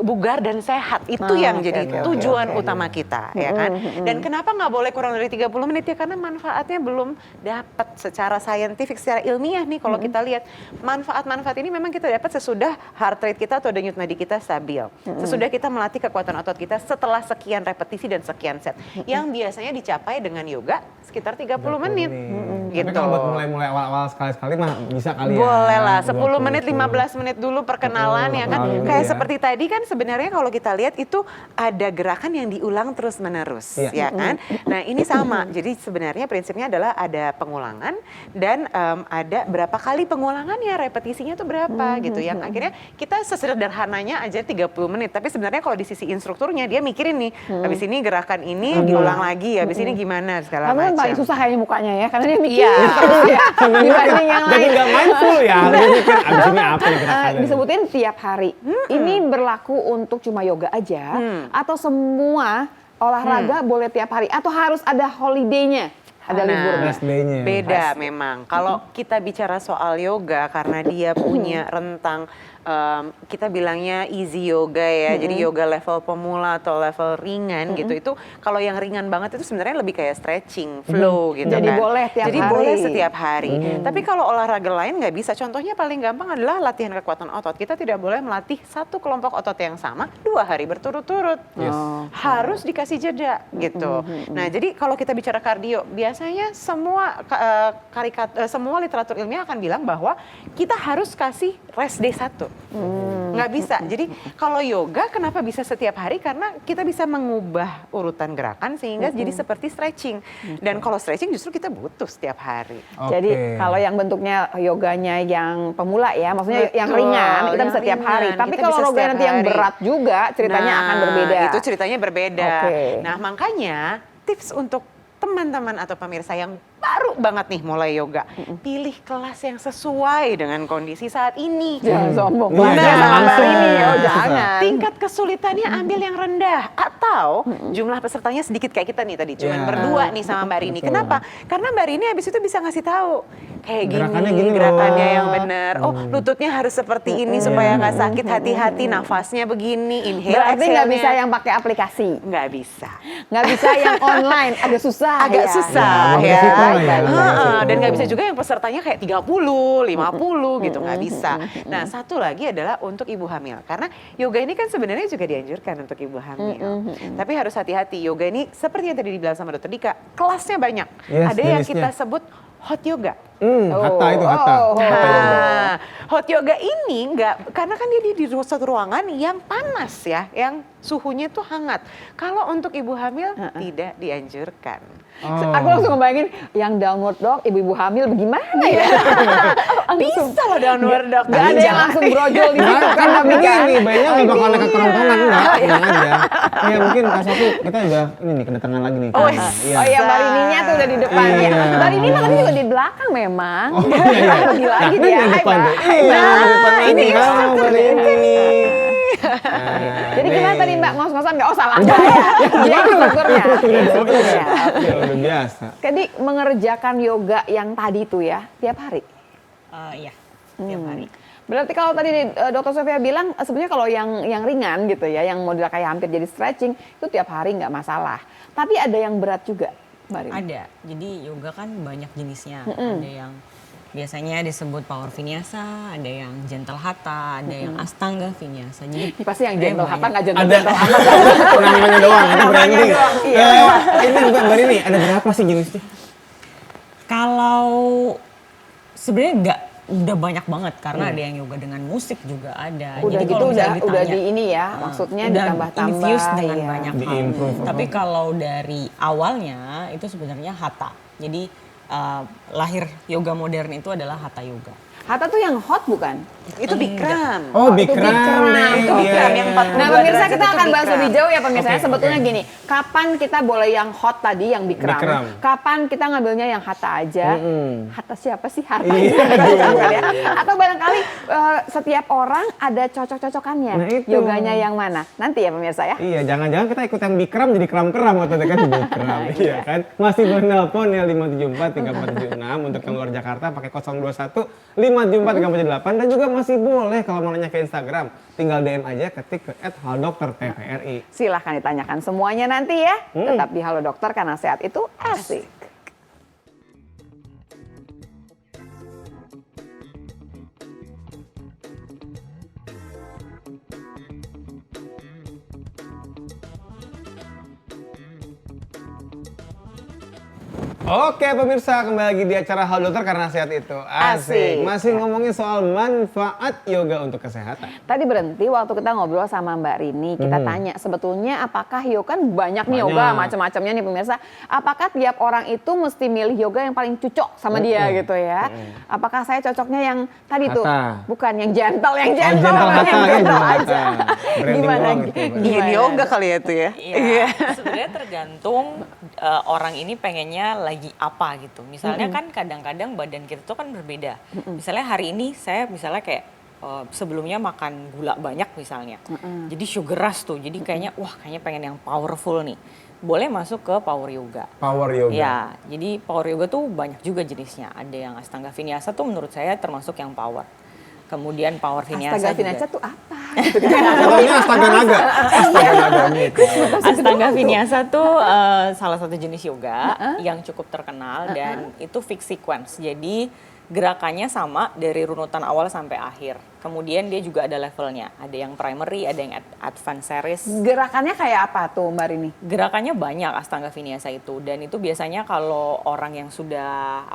S4: bugar dan sehat itu yang jadi tujuan utama kita, ya kan? Dan kenapa nggak boleh kurang dari 30 menit ya? Karena manfaatnya belum dapat secara saintifik, secara ilmiah nih. Kalau kita lihat manfaat-manfaat ini memang kita dapat sesudah heart rate kita atau denyut nadi kita stabil, sesudah kita melatih kekuatan otot kita setelah sekian repetisi dan sekian set, yang biasanya dicapai dengan yoga sekitar 30 menit.
S3: Tapi
S4: Gitu.
S3: kalau buat mulai awal-awal sekali-sekali mah bisa kali ya.
S4: Boleh lah, 10
S3: 20,
S4: menit, 15 menit dulu perkenalan ya kan.
S3: perkenalan
S4: Kayak
S3: ya.
S4: seperti tadi kan sebenarnya kalau kita lihat itu ada gerakan yang diulang terus menerus,
S3: Iya.
S4: ya kan. Nah ini sama, jadi sebenarnya prinsipnya adalah ada pengulangan dan ada berapa kali pengulangannya, repetisinya tuh berapa gitu. Yang akhirnya kita sesederhananya aja 30 menit, tapi sebenarnya kalau di sisi instrukturnya dia mikirin nih, habis ini gerakan ini diulang lagi, habis ini gimana segala
S2: Kamu kan
S4: macam.
S2: paling susah kayaknya mukanya ya, karena dia mikir
S4: Iya.
S2: terus ya. Dibanding yang
S3: Jadi
S2: lain.
S3: nggak mindful ya. Dia mikir abis ini apa nih gerakannya.
S2: Disebutin tiap hari. Ini berlaku untuk cuma yoga aja atau semua olahraga boleh tiap hari atau harus ada holiday-nya, ada liburnya.
S3: Rest day-nya.
S4: Beda memang. Kalau kita bicara soal yoga karena dia punya rentang kita bilangnya easy yoga ya. Jadi yoga level pemula atau level ringan gitu. Itu kalau yang ringan banget itu sebenarnya lebih kayak stretching, flow gitu
S2: Jadi
S4: kan.
S2: boleh tiap
S4: Jadi
S2: hari.
S4: boleh setiap hari. Tapi kalau olahraga lain nggak bisa. Contohnya paling gampang adalah latihan kekuatan otot. Kita tidak boleh melatih satu kelompok otot yang sama 2 hari berturut-turut. Harus dikasih jeda gitu. Nah, jadi kalau kita bicara kardio, biasanya semua semua literatur ilmiah akan bilang bahwa kita harus kasih rest day 1. Nggak bisa. Jadi kalau yoga kenapa bisa setiap hari? Karena kita bisa mengubah urutan gerakan sehingga jadi seperti stretching. Dan kalau stretching justru kita butuh setiap hari.
S2: Jadi kalau yang bentuknya yoganya yang pemula ya, maksudnya yang
S4: Betul,
S2: ringan kita
S4: yang
S2: bisa tiap hari.
S4: ringan,
S2: Tapi
S4: kita
S2: kalau
S4: bisa
S2: yoga
S4: setiap
S2: nanti yang
S4: hari.
S2: berat juga ceritanya akan berbeda.
S4: Itu ceritanya berbeda.
S2: Oke.
S4: Nah, makanya tips untuk teman-teman atau pemirsa yang baru banget nih mulai yoga. Pilih kelas yang sesuai dengan kondisi saat ini.
S2: Jangan sombong.
S3: Iya,
S2: Kelasnya
S3: jangan
S2: sama
S3: langsung.
S2: Mbak ini. Oh,
S3: Susah.
S2: jangan.
S4: Tingkat kesulitannya ambil yang rendah atau jumlah pesertanya sedikit kayak kita nih tadi cuman
S3: Ya.
S4: berdua nih sama Mbak Rini.
S3: Betul.
S4: Kenapa? Karena Mbak Rini habis itu bisa ngasih tahu kayak
S3: Gerakannya
S4: gini,
S3: gini
S4: gerakannya
S3: loh.
S4: yang benar. Oh, lututnya harus seperti ini supaya nggak sakit. Hati-hati, nafasnya begini, inhale,
S2: Berarti nggak
S4: exhale-nya.
S2: bisa yang pakai aplikasi.
S4: Nggak bisa.
S2: Nggak bisa yang online, agak susah
S4: Agak
S2: ya.
S4: susah
S3: Ya,
S4: ya.
S3: beresiko lah ya,
S2: Baik, baik.
S3: beresiko.
S4: Dan nggak bisa juga yang pesertanya kayak 30, 50 gitu, nggak bisa. Nah, satu lagi adalah untuk ibu hamil. Karena yoga ini kan sebenarnya juga dianjurkan untuk ibu hamil. Tapi harus hati-hati, yoga ini seperti yang tadi dibilang sama Dokter Dika, kelasnya banyak.
S3: Yes,
S4: Ada yang
S3: jenisnya.
S4: kita sebut hot yoga.
S3: Hatta itu hatta.
S2: Oh, oh.
S4: Nah, hot yoga ini nggak, karena kan dia di satu ruangan yang panas ya, yang suhunya tuh hangat. Kalau untuk ibu hamil tidak dianjurkan.
S3: Oh.
S2: Aku langsung ngebayangin yang downward dog, ibu-ibu hamil bagaimana ya?
S4: Bisa loh downward dog.
S2: Gak ada yang langsung brojol di situ
S3: Nah,
S2: kan tapi kan.
S3: begini, bayinya nggak bakal naik ke kerongkongan, enggak,
S2: Iya.
S3: tenang aja. Ya mungkin Kak Sofi, kita udah ini nih kedatangan lagi nih.
S4: Oh,
S3: Kak.
S2: Oh iya, Mbak Rininya tuh udah di depan ya.
S3: Iya.
S2: Mbak Rini makanya juga di belakang memang.
S3: Oh iya, iya.
S2: Lebih lagi
S3: Nah,
S2: dia.
S3: yang
S2: Hai,
S3: depan
S2: Mbak.
S3: tuh.
S2: Hai,
S3: Iya,
S2: Mbak.
S3: yang depan
S2: Ini
S3: lagi. Halo, Mbak Rini.
S2: Jadi gimana tadi Mbak, ngos-ngosan nggak? Oh salah. Dia instrukturnya.
S3: Ya udah biasa.
S2: Jadi mengerjakan yoga yang tadi tuh ya, tiap hari?
S1: Iya, tiap hari.
S2: Berarti kalau tadi Dokter Sofia bilang sebenarnya kalau yang ringan gitu ya, yang model kayak hampir jadi stretching itu tiap hari nggak masalah. Tapi ada yang berat juga, Mbak Rini.
S1: Ada. Jadi yoga kan banyak jenisnya. Ada yang biasanya disebut power vinyasa, ada yang gentle hatha, ada yang astanga vinyasa. Jadi
S2: Ini pasti yang gentle
S1: banyak.
S2: hatha nggak gentle
S3: Ada
S2: gentle hatha.
S3: namanya doang, itu branding.
S2: doang, iya.
S3: Ini juga Mbak Rini, ada berapa sih jenisnya?
S1: Kalau sebenarnya nggak udah banyak banget karena ada yang yoga dengan musik juga ada.
S2: Udah
S1: Jadi
S2: gitu
S1: kalau misalnya
S2: udah
S1: ditanya,
S2: di ini ya, maksudnya
S1: udah
S2: ditambah-tambah
S1: infused dengan
S2: ya.
S1: banyak hal.
S3: Di-improve.
S1: Tapi kalau dari awalnya itu sebenarnya hatha. Jadi lahir yoga modern itu adalah hatha yoga.
S2: Hatha tuh yang hot bukan?
S4: Itu Bikram.
S3: Oh,
S2: itu
S3: Bikram.
S2: Bikram.
S3: nih.
S2: Itu
S3: Iya,
S4: Bikram
S3: iya.
S4: yang 42
S2: Nah pemirsa
S4: derajat
S2: kita
S4: itu
S2: akan bahas
S4: Bikram.
S2: lebih jauh ya pemirsa.
S3: Oke,
S2: Sebetulnya
S3: oke.
S2: gini, kapan kita boleh yang hot tadi yang Bikram,
S3: Bikram.
S2: kapan kita ngambilnya yang hatha aja, hatha siapa sih hartanya?
S3: Iya.
S2: Ya. Atau barangkali setiap orang ada cocok-cocokannya.
S3: Nah, itu.
S2: Yoganya yang mana? Nanti ya pemirsa ya.
S3: Iya, jangan-jangan kita ikut yang Bikram jadi kram-kram waktu itu kan Bikram. Iya kan? Masih menelpon ya 574 3476 untuk yang luar Jakarta pakai 021 574 3478 dan juga masih boleh kalau mau nanya ke Instagram tinggal DM aja ketik ke @haldoktertvri.
S2: Silahkan ditanyakan semuanya nanti ya. Tetap di Halo Dokter karena sehat itu asik.
S3: Oke pemirsa, kembali lagi di acara Halo Dokter karena sehat itu asik.
S2: Asik.
S3: Masih ngomongin soal manfaat yoga untuk kesehatan.
S2: Tadi berhenti waktu kita ngobrol sama Mbak Rini, kita tanya sebetulnya apakah yoga kan banyak nih yoga
S3: Banyak.
S2: macam-macamnya nih pemirsa. Apakah tiap orang itu mesti milih yoga yang paling cocok sama dia gitu ya? Apakah saya cocoknya yang tadi tuh,
S3: Hatha.
S2: bukan yang gentle, yang
S3: Oh,
S2: gentle,
S3: gentle hatha,
S2: yang
S3: ya,
S2: gentle
S3: gentle
S2: aja.
S3: hatha. Branding
S2: Gimana?
S3: doang itu, Mbak.
S4: Yin yoga kali ya itu ya.
S1: Iya, sebenarnya tergantung orang ini pengennya lagi apa gitu. Misalnya kan kadang-kadang badan kita tuh kan berbeda. Misalnya hari ini saya misalnya kayak sebelumnya makan gula banyak misalnya. Jadi sugar rush tuh. Jadi kayaknya wah kayaknya pengen yang powerful nih. Boleh masuk ke power yoga.
S3: Power yoga.
S1: Ya, jadi power yoga tuh banyak juga jenisnya. Ada yang astanga vinyasa tuh menurut saya termasuk yang power. Kemudian power vinyasa
S2: Astaga,
S1: juga.
S2: Vinyasa tuh apa?
S3: Contohnya astaga naga. Astaga naga gitu.
S1: Astanga vinyasa tuh salah satu jenis yoga yang cukup terkenal dan itu fixed sequence. Jadi gerakannya sama dari runutan awal sampai akhir. Kemudian dia juga ada levelnya. Ada yang primary, ada yang advanced series.
S2: Gerakannya kayak apa tuh Mbak Rini?
S1: Gerakannya banyak astanga vinyasa itu dan itu biasanya kalau orang yang sudah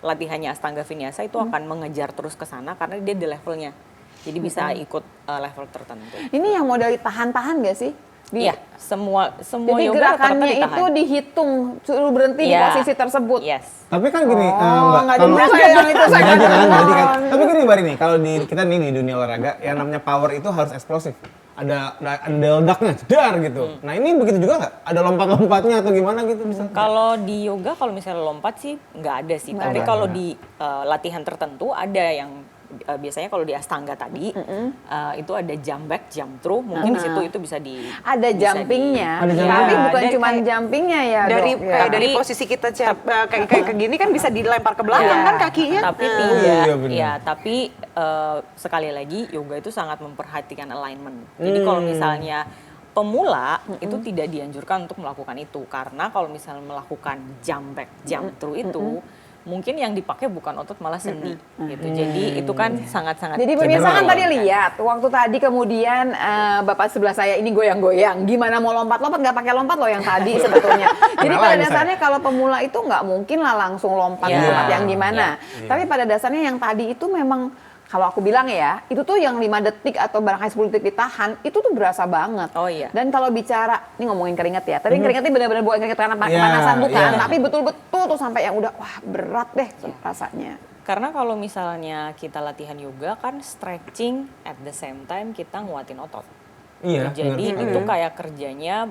S1: latihannya astanga vinyasa itu akan mengejar terus ke sana karena dia di levelnya. Jadi bisa ikut level tertentu.
S2: Ini yang modal tahan-tahan gak sih?
S1: Iya. Semua
S2: Jadi
S1: yoga rata-rata
S2: gerakannya
S1: ditahan.
S2: itu dihitung suruh berhenti di
S1: Iya.
S2: posisi tersebut.
S1: Yes.
S3: Tapi kan gini,
S2: Oh, nggak
S3: kalau
S2: ada saya yang itu saya
S3: Nggak jadi kan, nggak jadi kan.
S2: nonton.
S3: Tapi gini Mbak Rini, kalau kita nih di dunia olahraga, yang namanya power itu harus eksplosif. Ada ledak-nya, jedar gitu. Nah ini begitu juga nggak? Ada lompat-lompatnya atau gimana gitu bisa?
S1: Kalau di yoga kalau misalnya lompat sih nggak ada sih.
S2: Nggak
S1: Tapi
S3: ada.
S1: kalau di latihan tertentu ada yang biasanya kalau di Astanga tadi itu ada jump back, jump through. Mungkin di situ itu bisa di
S2: Ada
S1: bisa
S2: jumpingnya,
S3: Ada jumping.
S2: tapi
S1: Iya,
S2: bukan
S4: dari
S2: cuma
S4: kayak-
S2: jumpingnya ya
S4: Dari
S2: dok.
S4: kayak
S2: Ya.
S4: dari posisi kita kayak gini kan bisa dilempar ke belakang
S2: Iya.
S4: kan kakinya.
S1: Tapi
S3: Oh,
S1: tidak,
S3: iya, benar.
S1: ya. Tapi sekali lagi yoga itu sangat memperhatikan alignment. Jadi kalau misalnya pemula itu tidak dianjurkan untuk melakukan itu karena kalau misalnya melakukan jump back, jump through itu mungkin yang dipakai bukan otot malah sendi gitu. Jadi itu kan sangat-sangat
S2: Jadi pemirsa kan
S3: Cedera.
S2: tadi lihat waktu tadi kemudian bapak sebelah saya ini goyang-goyang. Gimana mau lompat-lompat nggak pakai lompat loh yang tadi sebetulnya. Jadi
S3: Kenapa
S2: pada
S3: ini
S2: dasarnya kalau pemula itu nggak mungkin lah langsung lompat
S1: Iya.
S2: lompat yang gimana.
S3: Iya.
S2: Tapi pada dasarnya yang tadi itu memang kalau aku bilang ya, itu tuh yang 5 detik atau barangkali 10 detik ditahan, itu tuh berasa banget.
S1: Oh iya.
S2: Dan kalau bicara, ini ngomongin keringat ya, tapi keringatnya benar-benar bukan keringat karena
S3: Iya,
S2: kepanasan bukan,
S3: iya.
S2: tapi betul-betul tuh sampai yang udah, wah berat deh rasanya.
S1: Karena kalau misalnya kita latihan yoga kan stretching at the same time kita nguatin otot.
S3: Iya,
S1: Jadi
S3: benar.
S1: itu kayak kerjanya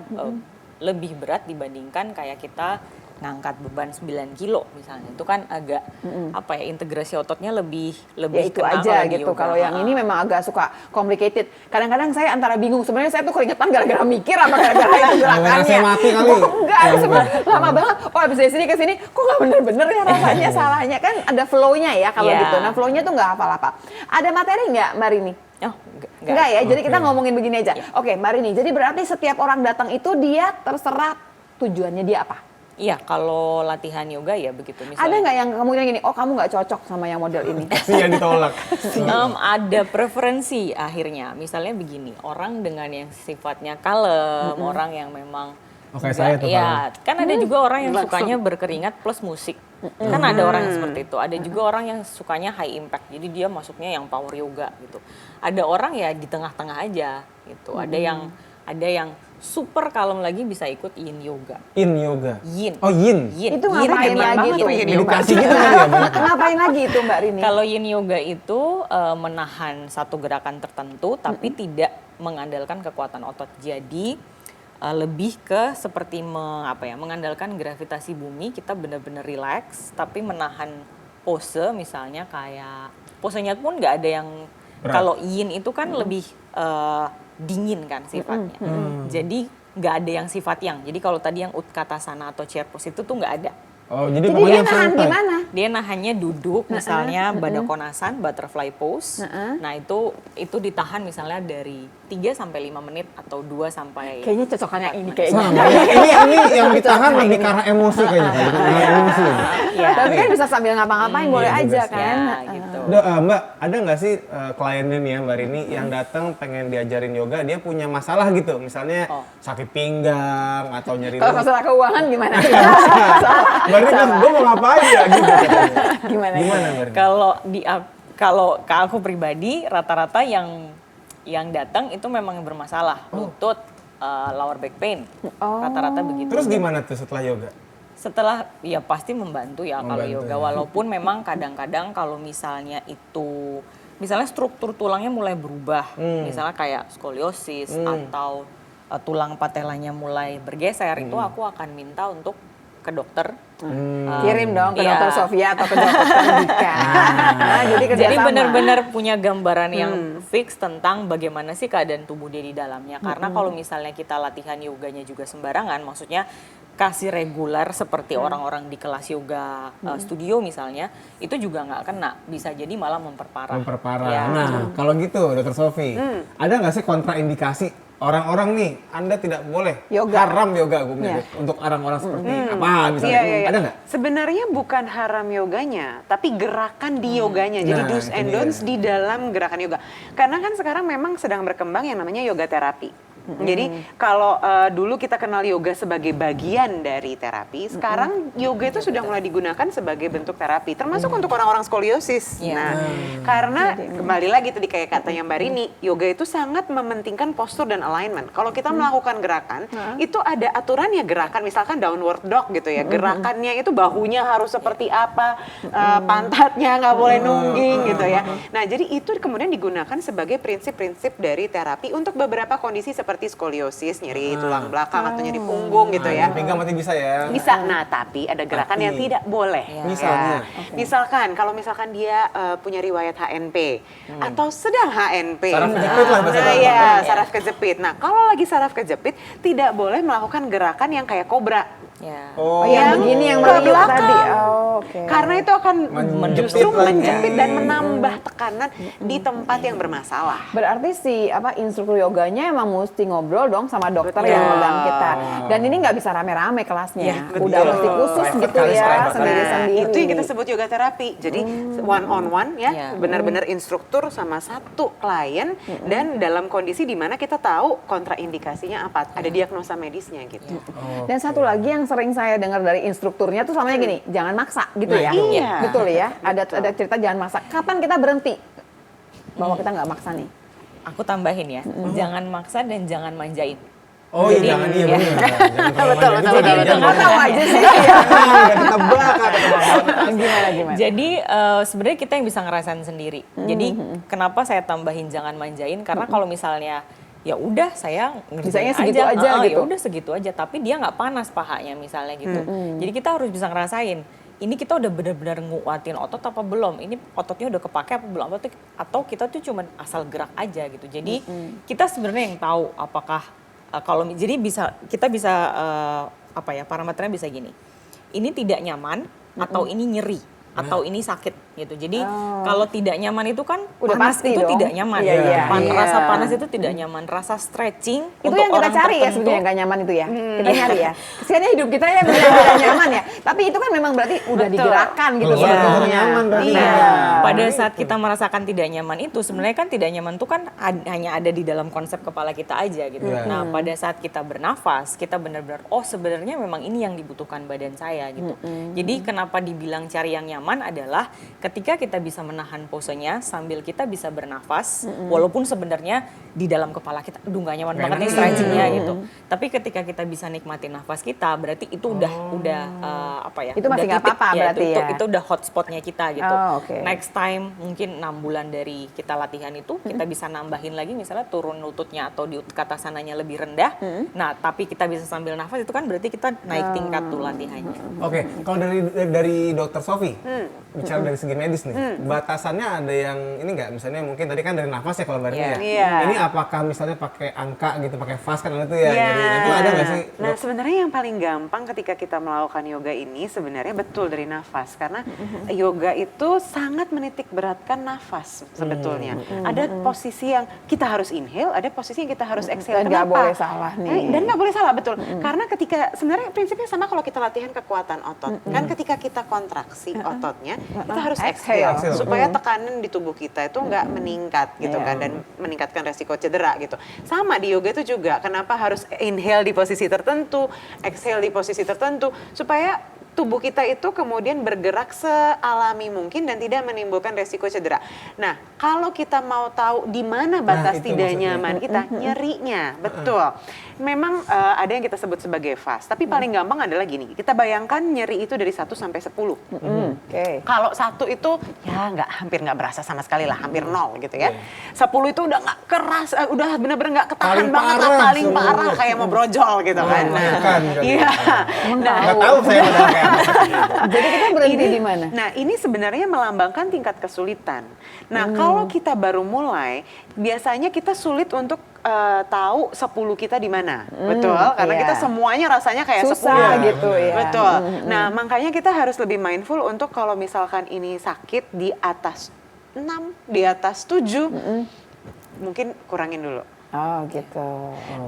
S1: lebih berat dibandingkan kayak kita ngangkat beban 9 kilo misalnya. Itu kan agak apa ya, integrasi ototnya lebih
S2: Ya itu
S1: kena
S2: aja
S1: kalau di
S2: gitu.
S1: yoga.
S2: Kalau yang ini memang agak suka complicated. Kadang-kadang saya antara bingung. Sebenarnya saya tuh keringetan gara-gara mikir apa gara-gara itu gerakannya.
S3: saya mati kali.
S2: Oh, enggak,
S3: Ya,
S2: sebenarnya lama banget. Oh habis dari sini ke sini, kok nggak bener-bener ya rasanya salahnya kan ada flow-nya ya kalau
S1: Iya.
S2: gitu. Nah flow-nya tuh nggak hafal-hafal. Ada materi nggak Mbak Rini?
S1: Oh,
S2: Enggak ya. Jadi kita
S3: Oke.
S2: ngomongin begini aja. Oke Mbak Rini. Jadi berarti setiap orang datang itu dia terserah tujuannya dia apa?
S1: Iya, kalau latihan yoga ya begitu
S2: Ada
S1: misalnya.
S2: nggak yang kemungkinan gini? Oh kamu nggak cocok sama yang model ini.
S3: Iya ditolak.
S1: Ada preferensi akhirnya. Misalnya begini, orang dengan yang sifatnya kalem, orang yang memang
S3: Oke, saya tuh
S1: ya, kan ada juga orang yang sukanya berkeringat plus musik. Kan ada orang yang seperti itu. Ada juga orang yang sukanya high impact. Jadi dia masuknya yang power yoga gitu. Ada orang ya di tengah-tengah aja gitu. Ada yang super kalem lagi bisa ikut yin yoga.
S3: In yoga.
S1: Yin.
S3: Oh yin.
S1: Yin.
S2: Itu
S1: Yin
S2: ngapain
S1: hebat
S2: lagi
S1: banget
S2: tuh?
S1: tuh yin yoga.
S3: Meditasi gitu kan ya banyak.
S2: Ngapain lagi itu Mbak Rini?
S1: Kalau yin yoga itu menahan satu gerakan tertentu tapi tidak mengandalkan kekuatan otot. Jadi lebih ke seperti mengandalkan gravitasi bumi, kita benar-benar relax tapi menahan pose misalnya kayak posenya pun nggak ada yang
S3: Berat.
S1: kalau yin itu kan lebih dingin kan sifatnya. Jadi nggak ada yang sifat yang. Jadi kalau tadi yang utkatasana atau chair pose itu tuh nggak ada.
S3: Oh jadi
S2: Jadi
S3: pokoknya
S2: dia
S3: yang
S2: nahan
S3: santai.
S2: di mana?
S1: Dia nahannya duduk misalnya badakonasan, butterfly pose. Nah, itu ditahan misalnya dari 3 sampai 5 menit atau 2 sampai
S2: Kayaknya cocokannya ini
S3: Sama,
S2: kayaknya.
S3: ini yang ditahan lebih karena emosi kayaknya. Karena emosi.
S1: Iya.
S2: Tapi kan bisa sambil ngapa-ngapain boleh
S3: iya juga
S2: aja
S3: sih.
S2: kan.
S1: Ya, gitu.
S3: Mbak, ada nggak sih kliennya nih ya Mbak Rini yang datang pengen diajarin yoga, dia punya masalah gitu, misalnya sakit pinggang atau nyeri
S2: Kalau
S3: lutut.
S2: masalah keuangan gimana?
S3: Mbak Rini kan, gue mau ngapain ya gitu.
S2: Gimana?
S3: Gimana Mbak Rini?
S1: Kalau ke aku pribadi rata-rata yang datang itu memang yang bermasalah, lutut, lower back pain. Rata-rata begitu.
S3: Terus gimana tuh setelah yoga?
S1: Setelah ya pasti membantu ya kalau
S3: Membantu,
S1: yoga,
S3: ya.
S1: walaupun memang kadang-kadang kalau misalnya struktur tulangnya mulai berubah, misalnya kayak skoliosis atau tulang patelanya mulai bergeser, itu aku akan minta untuk ke dokter.
S2: Kirim dong ke
S1: Iya.
S2: dokter Sofia atau ke dokter Dika. Jadi kerjasama.
S1: Jadi benar-benar punya gambaran yang fix tentang bagaimana sih keadaan tubuh dia di dalamnya. Karena kalau misalnya kita latihan yoganya juga sembarangan, maksudnya kasih reguler seperti orang-orang di kelas yoga studio misalnya, itu juga nggak kena. Bisa jadi malah memperparah.
S3: Memperparah.
S1: Ya.
S3: Nah, kalau gitu Dokter Sofi, ada nggak sih kontraindikasi orang-orang nih, Anda tidak boleh
S2: Yoga.
S3: haram yoga gue
S2: Iya.
S3: untuk orang-orang seperti apa misalnya?
S4: Iya.
S3: Ada nggak?
S4: Sebenarnya bukan haram yoganya, tapi gerakan di yoganya. Jadi
S3: Nah,
S4: do's
S3: itu
S4: and
S3: dia.
S4: don'ts di dalam gerakan yoga. Karena kan sekarang memang sedang berkembang yang namanya yoga terapi. Jadi kalau dulu kita kenal yoga sebagai bagian dari terapi, sekarang yoga itu sudah mulai digunakan sebagai bentuk terapi, termasuk untuk orang-orang skoliosis.
S1: Iya.
S4: Nah, karena kembali lagi tadi kayak katanya Mbak Rini, yoga itu sangat mementingkan postur dan alignment. Kalau kita melakukan gerakan, itu ada aturannya gerakan, misalkan downward dog gitu ya, gerakannya itu bahunya harus seperti apa, pantatnya nggak boleh nungging gitu ya. Nah, jadi itu kemudian digunakan sebagai prinsip-prinsip dari terapi untuk beberapa kondisi seperti skoliosis, nyeri tulang belakang atau nyeri punggung gitu ya.
S3: Pinggang mati bisa ya.
S4: Bisa. Nah, tapi ada gerakan yang tidak boleh.
S1: Ya.
S3: Misalnya?
S4: Misalkan kalau misalkan dia punya riwayat HNP atau sedang HNP.
S3: Saraf kejepit lah bahasa
S4: Nah,
S3: gampang.
S4: ya, saraf kejepit. Nah, kalau lagi saraf kejepit tidak boleh melakukan gerakan yang kayak kobra.
S1: Ya.
S2: Oh, yang begini yang
S4: ke
S2: meriuk
S4: belakang.
S2: tadi. Oh, oke.
S4: Karena itu akan justru
S3: Menjepit lagi.
S4: menjepit dan menambah tekanan di tempat yang bermasalah.
S2: Berarti si instruktur yoganya emang mesti ngobrol dong sama dokter
S4: Betul.
S2: yang megang kita. Dan ini nggak bisa rame-rame kelasnya.
S4: Ya, betul.
S2: Udah mesti khusus
S3: Private
S2: gitu
S3: kali,
S2: ya,
S3: private.
S2: sendiri-sendiri.
S4: Itu yang kita sebut yoga terapi. Jadi one on one ya,
S1: Ya.
S4: benar-benar instruktur sama satu klien dan dalam kondisi di mana kita tahu kontraindikasinya apa, ada diagnosa medisnya gitu.
S2: Dan satu lagi yang sering saya dengar dari instrukturnya tuh selamanya gini, jangan maksa gitu ya.
S4: iya.
S2: Betul ya. Ada cerita jangan maksa. Kapan kita berhenti? Bahwa kita nggak maksa nih.
S1: Aku tambahin ya, jangan maksa dan jangan manjain.
S3: Oh iya, jangan iya benar. Jangan terlalu
S4: Betul,
S3: manja
S4: betul,
S3: juga.
S4: betul,
S3: Jangan
S2: Nggak tahu aja sih.
S3: Udah ketebak,
S2: Gimana?
S1: Jadi sebenarnya kita yang bisa ngerasain sendiri. Jadi kenapa saya tambahin jangan manjain? Karena kalau misalnya ya udah saya ngerjain
S2: Bisanya segitu aja
S1: ya
S2: gitu.
S1: udah segitu aja. Tapi dia nggak panas pahanya misalnya gitu. Jadi kita harus bisa ngerasain. Ini kita udah benar-benar nguatin otot apa belum? Ini ototnya udah kepake apa belum? Atau kita tuh cuma asal gerak aja gitu. Jadi kita sebenarnya yang tahu apakah kalau jadi kita bisa apa ya parameternya bisa gini. Ini tidak nyaman atau ini nyeri atau ini sakit gitu. Jadi kalau tidak nyaman itu kan
S2: Udah
S1: panas
S2: pasti
S1: itu
S2: dong.
S1: tidak nyaman.
S2: Iya, iya, iya.
S1: Rasa panas itu tidak nyaman. Rasa stretching
S2: Itu
S1: untuk
S2: yang kita
S1: orang
S2: cari ya
S1: tertentu,
S2: sebenarnya nggak nyaman itu ya. Kita nyari ya. Kesiannya hidup kita ya benar-benar nyaman ya. Tapi itu kan memang berarti udah
S4: Betul.
S2: digerakkan gitu
S3: Keluar
S2: sebenarnya.
S3: dari nyaman berarti.
S4: Iya.
S1: Pada saat kita merasakan tidak nyaman itu sebenarnya kan tidak nyaman itu kan hanya ada di dalam konsep kepala kita aja gitu.
S3: Iya.
S1: Nah pada saat kita bernafas kita benar-benar oh sebenarnya memang ini yang dibutuhkan badan saya gitu. Jadi kenapa dibilang cari yang nyaman adalah ketika kita bisa menahan posenya sambil kita bisa bernafas walaupun sebenarnya di dalam kepala kita aduh gak nyaman banget nih stretchingnya gitu. Tapi ketika kita bisa nikmatin nafas kita berarti itu udah apa ya?
S2: Itu masih
S1: udah
S2: nggak apa-apa
S1: titik,
S2: berarti
S1: itu,
S2: ya?
S1: Itu udah hotspotnya kita gitu.
S2: Oh, oke.
S1: Next time mungkin 6 bulan dari kita latihan itu kita bisa nambahin lagi misalnya turun lututnya atau di kata sananya lebih rendah. Nah, tapi kita bisa sambil nafas itu kan berarti kita naik tingkat tuh latihannya.
S3: Oke, kalau dari dokter Sofi, bicara dari segi medis nih, batasannya ada yang ini nggak? Misalnya mungkin tadi kan dari nafas ya kalau Mbak Rini ya.
S4: Iya.
S3: Ini apakah misalnya pakai angka gitu, pakai fast kan itu ya?
S4: Iya.
S3: Jadi, itu ada nggak sih?
S4: Nah
S3: Dok?
S4: sebenarnya yang paling gampang ketika kita melakukan yoga ini sebenarnya betul dari nafas karena yoga itu sangat menitik beratkan nafas sebetulnya. Ada posisi yang kita harus inhale, ada posisi yang kita harus exhale.
S2: Dan nggak
S4: Kenapa?
S2: boleh salah nih.
S4: Dan nggak boleh salah betul. Karena ketika sebenarnya prinsipnya sama kalau kita latihan kekuatan otot. Kan ketika kita kontraksi ototnya, kita harus exhale,
S3: Exhale.
S4: supaya tekanan di tubuh kita itu nggak meningkat gitu
S2: Iya.
S4: kan dan meningkatkan resiko cedera gitu. Sama di yoga itu juga kenapa harus inhale di posisi tertentu, exhale di posisi tertentu supaya tubuh kita itu kemudian bergerak sealami mungkin dan tidak menimbulkan resiko cedera. Nah, kalau kita mau tahu di mana batas
S3: itu
S4: tidak
S3: maksudnya.
S4: nyaman kita, nyerinya, betul. Memang ada yang kita sebut sebagai fast, tapi paling gampang adalah gini, kita bayangkan nyeri itu dari 1 sampai 10.
S2: Oke.
S4: Kalau 1 itu ya hampir nggak berasa sama sekali lah, hampir 0 gitu ya. 10 itu udah nggak keras, udah benar-benar nggak ketahan
S3: Paling
S4: banget,
S3: parah,
S4: paling
S3: 10.
S4: parah kayak mau brojol gitu kan. Nah,
S3: Bukan,
S4: iya. Nah,
S3: Nggak tahu saya padahal kayak apa.
S2: Jadi kita berhenti di mana?
S4: Nah, ini sebenarnya melambangkan tingkat kesulitan. Nah, kalau kita baru mulai, biasanya kita sulit untuk tahu 10 kita di mana. Betul, karena
S2: iya.
S4: kita semuanya rasanya kayak
S2: Susah
S4: 10.
S2: gitu ya.
S4: Betul. Nah, makanya kita harus lebih mindful untuk kalau misalkan ini sakit di atas 6, di atas 7, mungkin kurangin dulu.
S2: Oh gitu.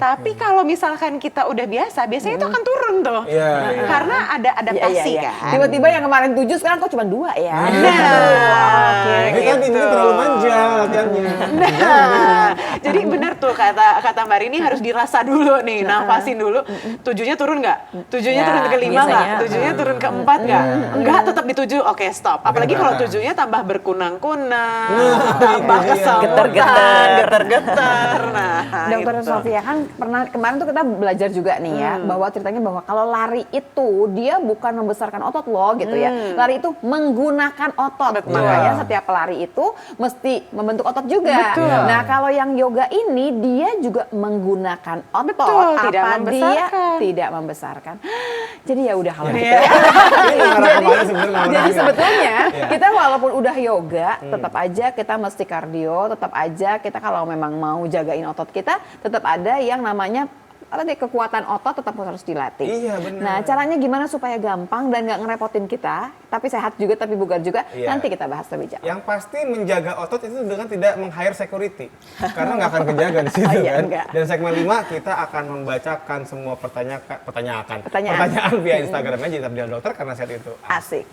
S4: Tapi kalau misalkan kita udah biasa, biasanya itu akan turun tuh.
S3: Iya, iya.
S4: Karena ada adaptasi
S2: Iya, iya, iya.
S4: kan.
S2: Tiba-tiba yang kemarin 7 sekarang kok cuma 2 ya.
S4: Nah,
S3: Ini kan ini terlalu manja latihannya.
S4: Nah, jadi benar tuh kata Mbak Rini harus dirasa dulu nih, nafasin dulu. 7-nya turun nggak? 7-nya
S1: Ya,
S4: turun ke 5 nggak?
S1: biasanya,
S4: 7-nya turun ke 4 nggak? Enggak, tetap di 7. Oke, stop. Apalagi kalau 7-nya tambah berkunang-kunang, tambah
S3: iya.
S4: kesemutan,
S1: Geter-geter.
S4: geter-geter. Nah,
S2: Dokter
S4: itu.
S2: Sofia kan pernah kemarin tuh kita belajar juga nih ya bahwa ceritanya bahwa kalau lari itu dia bukan membesarkan otot loh gitu ya. Lari itu menggunakan otot.
S4: Betul.
S2: Makanya setiap pelari itu mesti membentuk otot juga.
S4: Betul.
S2: Nah, kalau yang yoga ini dia juga menggunakan otot.
S4: Betul, tidak
S2: apa
S4: membesarkan.
S2: dia tidak membesarkan. Jadi ya udah kalau gitu.
S4: Iya.
S3: Ini mengarah kemana sebenarnya?
S2: Jadi sebetulnya
S3: Iya.
S2: kita walaupun udah yoga, tetap aja kita mesti kardio, tetap aja kita kalau memang mau jagain otot kita, tetap ada yang namanya apa tadi kekuatan otot tetap harus dilatih.
S3: Iya, benar.
S2: Nah, caranya gimana supaya gampang dan nggak ngerepotin kita, tapi sehat juga tapi bugar juga,
S3: Iya.
S2: nanti kita bahas lebih jauh.
S3: Yang pasti menjaga otot itu dengan tidak meng-hire security. Karena nggak akan kejaga di situ
S2: Iya,
S3: kan.
S2: enggak.
S3: Dan segmen 5 kita akan membacakan semua pertanyaan
S2: Pertanyaan.
S3: via Instagramnya Jadi Tabdial Dokter karena saat itu.
S2: Asik.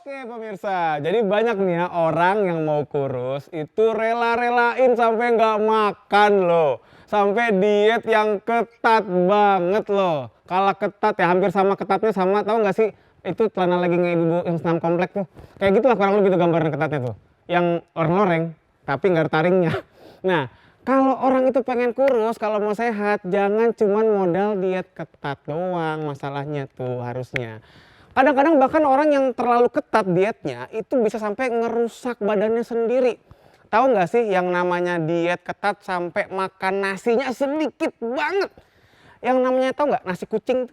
S3: Oke pemirsa, jadi banyak nih ya orang yang mau kurus itu rela-relain sampai nggak makan loh. Sampai diet yang ketat banget loh. Kalah ketat ya, hampir sama ketatnya sama, tahu nggak sih? Itu celana legging ibu yang senam komplek tuh. Kayak gitu lah kurang lebih tuh gambaran ketatnya tuh. Yang loreng-loreng, tapi nggak ada taringnya. Nah, kalau orang itu pengen kurus, kalau mau sehat, jangan cuman modal diet ketat doang masalahnya tuh harusnya. Kadang-kadang bahkan orang yang terlalu ketat dietnya itu bisa sampai ngerusak badannya sendiri. Tahu nggak sih yang namanya diet ketat sampai makan nasinya sedikit banget. Yang namanya tahu nggak nasi kucing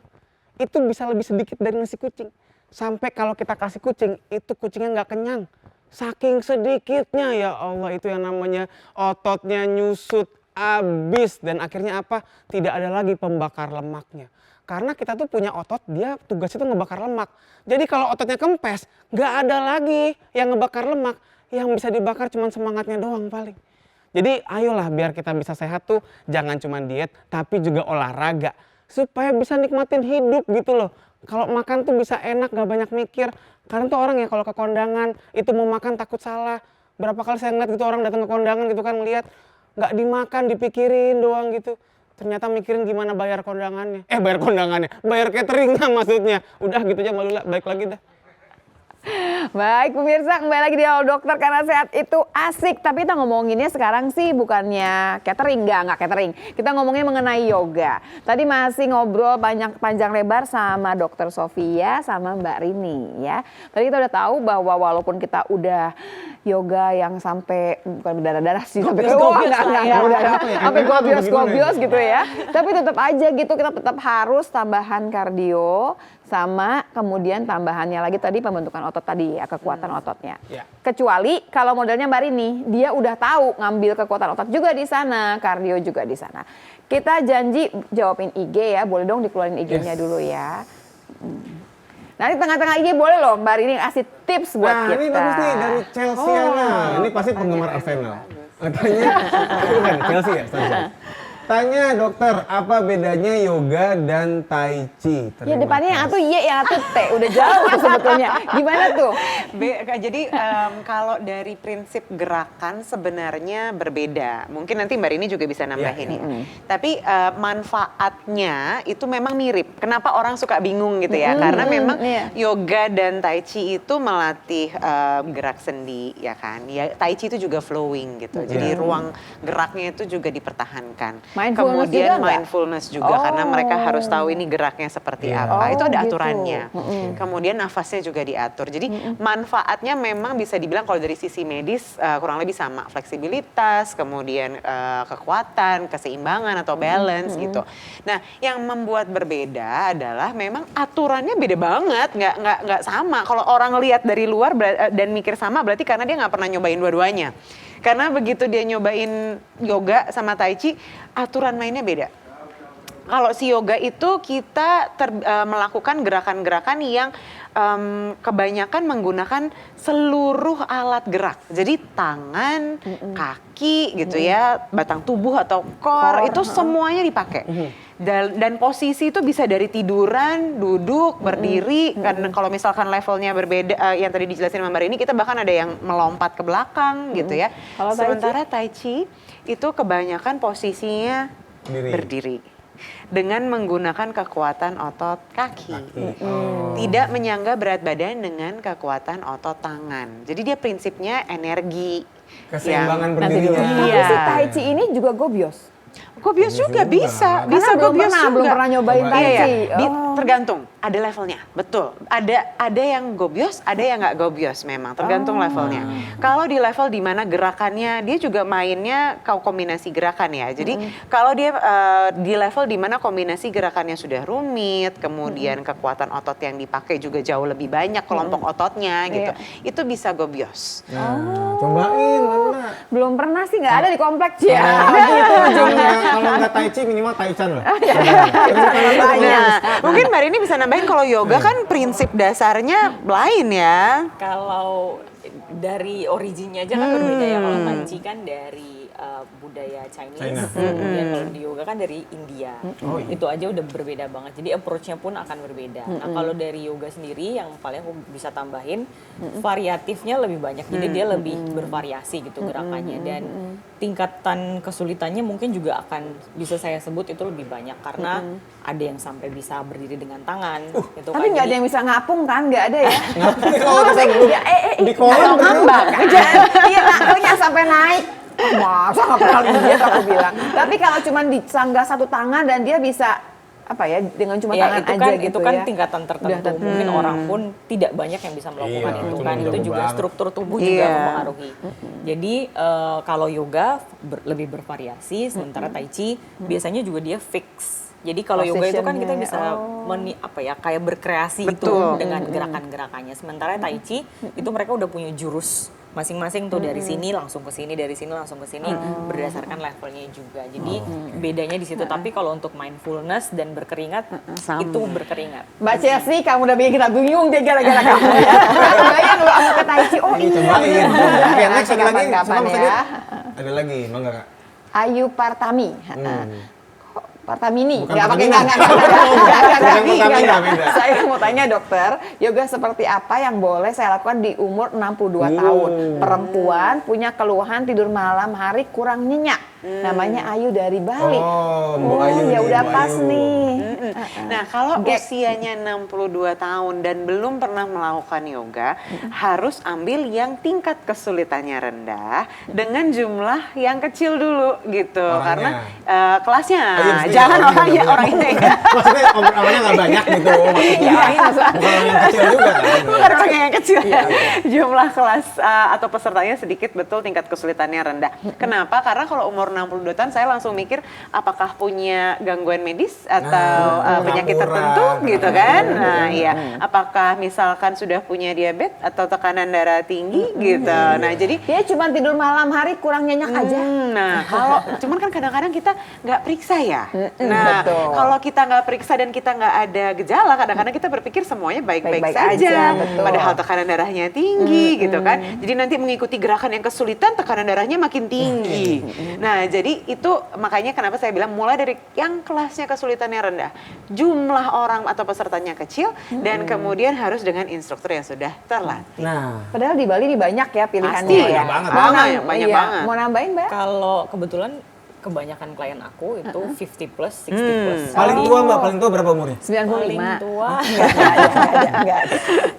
S3: itu bisa lebih sedikit dari nasi kucing. Sampai kalau kita kasih kucing itu kucingnya nggak kenyang. Saking sedikitnya ya Allah itu yang namanya ototnya nyusut abis dan akhirnya apa? Tidak ada lagi pembakar lemaknya. Karena kita tuh punya otot, dia tugasnya tuh ngebakar lemak. Jadi kalau ototnya kempes, nggak ada lagi yang ngebakar lemak. Yang bisa dibakar cuma semangatnya doang paling. Jadi ayolah biar kita bisa sehat tuh jangan cuma diet, tapi juga olahraga. Supaya bisa nikmatin hidup gitu loh. Kalau makan tuh bisa enak, nggak banyak mikir. Karena tuh orang ya kalau ke kondangan, itu mau makan takut salah. Berapa kali saya ngeliat gitu orang datang ke kondangan gitu kan, ngeliat nggak dimakan, dipikirin doang gitu. Ternyata mikirin gimana bayar kondangannya. Bayar kondangannya, bayar cateringnya maksudnya. Udah gitu aja malu lah, balik lagi dah.
S2: Baik pemirsa, kembali lagi di Halo Dokter karena sehat itu asik. Tapi kita ngomonginnya sekarang sih bukannya catering, nggak catering. Kita ngomongnya mengenai yoga. Tadi masih ngobrol banyak panjang lebar sama Dokter Sofia sama Mbak Rini ya. Tadi kita udah tahu bahwa walaupun kita udah yoga yang sampai bukan berdarah-darah sih, sampai ke sampai gobios gitu ya. Tapi tetap aja gitu kita tetap harus tambahan kardio sama kemudian tambahannya lagi tadi pembentukan otot tadi ya, kekuatan ototnya.
S3: Ya.
S2: Kecuali kalau modelnya Mbak Rini, dia udah tahu ngambil kekuatan otot juga di sana, kardio juga di sana. Kita janji jawabin IG ya, boleh dong dikeluarin IG-nya dulu ya. Nanti tengah-tengah IG boleh loh Mbak Rini kasih tips buat kita.
S3: Nah ini bagus nih dari Chelsea. Ini pasti penggemar Arsenal. Tanya, bukan Chelsea ya? Sorry. Tanya dokter, apa bedanya yoga dan tai chi?
S2: Ya depannya yang satu Y, yang satu T, udah jauh sebetulnya. Gimana tuh?
S4: Jadi kalau dari prinsip gerakan sebenarnya berbeda. Mungkin nanti Mbak Rini juga bisa nambahin ya. Tapi manfaatnya itu memang mirip. Kenapa orang suka bingung gitu ya? Karena memang yoga dan tai chi itu melatih gerak sendi ya kan. Ya, tai chi itu juga flowing gitu. Jadi ruang geraknya itu juga dipertahankan.
S2: Mindfulness
S4: kemudian
S2: juga nggak?
S4: mindfulness juga karena mereka harus tahu ini geraknya seperti
S3: Iya.
S4: apa. Itu ada
S2: gitu.
S4: aturannya. Kemudian nafasnya juga diatur. Jadi manfaatnya memang bisa dibilang kalau dari sisi medis kurang lebih sama, fleksibilitas, kemudian kekuatan, keseimbangan atau balance gitu. Nah, yang membuat berbeda adalah memang aturannya beda banget, nggak sama. Kalau orang lihat dari luar dan mikir sama berarti karena dia nggak pernah nyobain dua-duanya. Karena begitu dia nyobain yoga sama tai chi, aturan mainnya beda. Kalau si yoga itu kita melakukan gerakan-gerakan yang kebanyakan menggunakan seluruh alat gerak. Jadi tangan, kaki gitu ya, batang tubuh atau core itu semuanya dipakai. Dan posisi itu bisa dari tiduran, duduk, berdiri. Karena kalau misalkan levelnya berbeda, yang tadi dijelasin sama Mbak Rini, kita bahkan ada yang melompat ke belakang gitu ya.
S2: Kalau Tai Chi?
S4: Sementara Tai Chi itu kebanyakan posisinya berdiri. Dengan menggunakan kekuatan otot kaki. Tidak menyangga berat badan dengan kekuatan otot tangan. Jadi dia prinsipnya energi.
S3: Keseimbangan
S4: yang-
S3: berdirinya.
S2: Tapi
S4: Iya.
S2: si Tai Chi ini juga gobios.
S4: Gobios juga bisa
S2: Karena belum
S4: gobios
S2: pernah,
S4: juga.
S2: belum pernah nyobain
S3: Coba.
S2: Tai
S4: Iya,
S2: Chi.
S4: iya. Tergantung, ada levelnya, betul. Ada yang gobios, ada yang nggak gobios memang, tergantung levelnya. Kalau di level di mana gerakannya, dia juga mainnya kombinasi gerakan ya. Jadi kalau dia di level di mana kombinasi gerakannya sudah rumit, kemudian kekuatan otot yang dipakai juga jauh lebih banyak, kelompok ototnya gitu, itu bisa gobios.
S3: Nah, cobain mana?
S2: Belum pernah sih, nggak ada di kompleks ya.
S3: Kalau nggak tai chi minimal taichan lah.
S4: Nah, mungkin Mbak Rini bisa nambahin kalau yoga kan prinsip dasarnya lain ya.
S1: Kalau dari originnya aja kan berbeda ya. Kalau Tai Chi kan dari budaya Chinese,
S3: China.
S1: kemudian kalau di yoga kan dari India. Itu aja udah berbeda banget. Jadi approach-nya pun akan berbeda. Nah, kalau dari yoga sendiri yang paling aku bisa tambahin variatifnya lebih banyak. Jadi dia lebih bervariasi gitu gerakannya dan tingkatan kesulitannya mungkin juga akan bisa saya sebut itu lebih banyak karena ada yang sampai bisa berdiri dengan tangan gitu
S2: Tapi nggak ada
S1: Jadi-
S2: yang bisa ngapung kan, nggak ada ya.
S3: Kalau kita di kolam
S2: Ngambak. Iya, ngakulnya sampai naik. Oh, masa nggak pernah lihat aku bilang. Tapi kalau cuma disanggah satu tangan dan dia bisa apa ya dengan cuma
S1: Ya,
S2: tangan
S1: itu
S2: aja
S1: kan,
S2: gitu
S1: itu kan
S2: ya.
S1: tingkatan tertentu.
S2: Udah tentu.
S1: Mungkin orang pun tidak banyak yang bisa melakukan
S3: Iya,
S1: itu
S3: itu
S1: kan.
S3: jago
S1: Itu juga
S3: banget.
S1: struktur tubuh juga
S4: Iya.
S1: mempengaruhi. Jadi kalau yoga lebih bervariasi, sementara Tai Chi biasanya juga dia fix. Jadi kalau yoga itu kan kita bisa kayak berkreasi itu
S4: Betul.
S1: dengan gerakan-gerakannya. Sementara Tai Chi itu mereka udah punya jurus masing-masing tuh dari sini langsung ke sini, dari sini langsung ke sini berdasarkan levelnya juga. Jadi bedanya di situ. Tapi kalau untuk mindfulness dan berkeringat
S4: Sama.
S1: itu berkeringat.
S2: Mbak Chelsea, kamu udah bikin kita bingung deh gara-gara kamu ya. Bayang lu sama ke Tai Chi. Oh iya.
S3: cobain. Oke, next ada lagi.
S2: Kapan-kapan
S3: Sama Mas Adit.
S2: ya.
S3: Ada lagi, mangga Kak.
S2: Ayu Partami. Kok Partamini?
S3: Bukan
S2: Nggak pakai
S3: Pertamina.
S2: nggak.
S3: Bukan Pertamina, beda.
S2: Saya mau tanya dokter, yoga seperti apa yang boleh saya lakukan di umur 62 tahun? Perempuan punya keluhan tidur malam hari kurang nyenyak. Namanya Ayu dari Bali.
S3: Oh, Bu Ayu
S2: ya
S3: nih,
S2: udah
S3: Bu
S2: pas
S3: Ayu.
S2: nih.
S4: Nah, kalau
S2: Gek.
S4: usianya 62 tahun dan belum pernah melakukan yoga, harus ambil yang tingkat kesulitannya rendah dengan jumlah yang kecil dulu gitu.
S3: Orangnya.
S4: Karena kelasnya,
S3: Oh, iya, maksudnya
S4: jangan
S3: orangnya
S4: orangnya
S3: nggak
S4: ya.
S3: Maksudnya awalnya nggak banyak gitu. Maksudnya. Bukan orang yang kecil juga kan.
S4: Bukan orang yang kecil. Jumlah kelas atau pesertanya sedikit, betul tingkat kesulitannya rendah. Kenapa? Karena kalau umur 62 tahun saya langsung mikir apakah punya gangguan medis atau penyakit
S3: campuran.
S4: tertentu gitu kan. Nah, iya. Apakah misalkan sudah punya diabetes atau tekanan darah tinggi gitu. Nah, jadi
S2: Dia cuma tidur malam hari kurang nyenyak aja.
S4: Nah, kalau cuman kan kadang-kadang kita nggak periksa ya. Nah,
S2: betul.
S4: kalau kita nggak periksa dan kita nggak ada gejala, kadang-kadang kita berpikir semuanya baik-baik
S2: Baik-baik
S4: saja.
S2: aja, betul.
S4: Padahal tekanan darahnya tinggi gitu kan. Jadi nanti mengikuti gerakan yang kesulitan, tekanan darahnya makin tinggi. Nah, jadi itu makanya kenapa saya bilang mulai dari yang kelasnya kesulitannya rendah, jumlah orang atau pesertanya kecil, dan kemudian harus dengan instruktur yang sudah terlatih.
S3: Nah,
S2: Padahal di Bali ini banyak ya pilihannya
S4: Pasti,
S2: ya.
S3: banyak banget.
S2: Mau
S4: Banyak, banyak
S2: iya.
S4: banget.
S2: Mau nambahin, Mbak?
S1: Kalau kebetulan kebanyakan klien aku itu 50 plus, 60 plus.
S3: paling tua Mbak, paling tua berapa umurnya?
S2: 95.
S1: Paling tua,
S2: Enggak ada.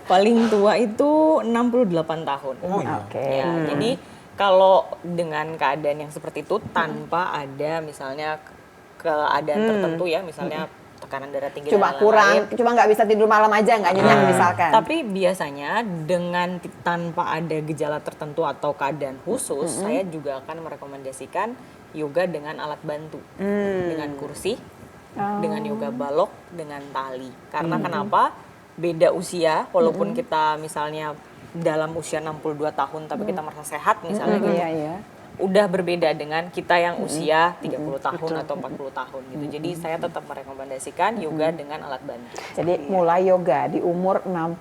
S1: paling tua itu 68 tahun.
S3: Oh iya.
S2: Oke.
S1: Ya, jadi kalau dengan keadaan yang seperti itu tanpa ada misalnya keadaan tertentu ya, misalnya tekanan darah tinggi
S2: Cuma
S1: dan
S2: kurang,
S1: lain-lain.
S2: cuma nggak bisa tidur malam aja, nggak nyenyak misalkan.
S1: Tapi biasanya dengan tanpa ada gejala tertentu atau keadaan khusus, saya juga akan merekomendasikan yoga dengan alat bantu, dengan kursi, dengan yoga balok, dengan tali. Karena kenapa? Beda usia, walaupun kita misalnya dalam usia 62 tahun tapi kita merasa sehat misalnya gitu.
S2: Iya, iya.
S1: Udah berbeda dengan kita yang usia 30 tahun atau 40 tahun gitu. Jadi saya tetap merekomendasikan yoga dengan alat bantu.
S2: Jadi mulai yoga di umur 60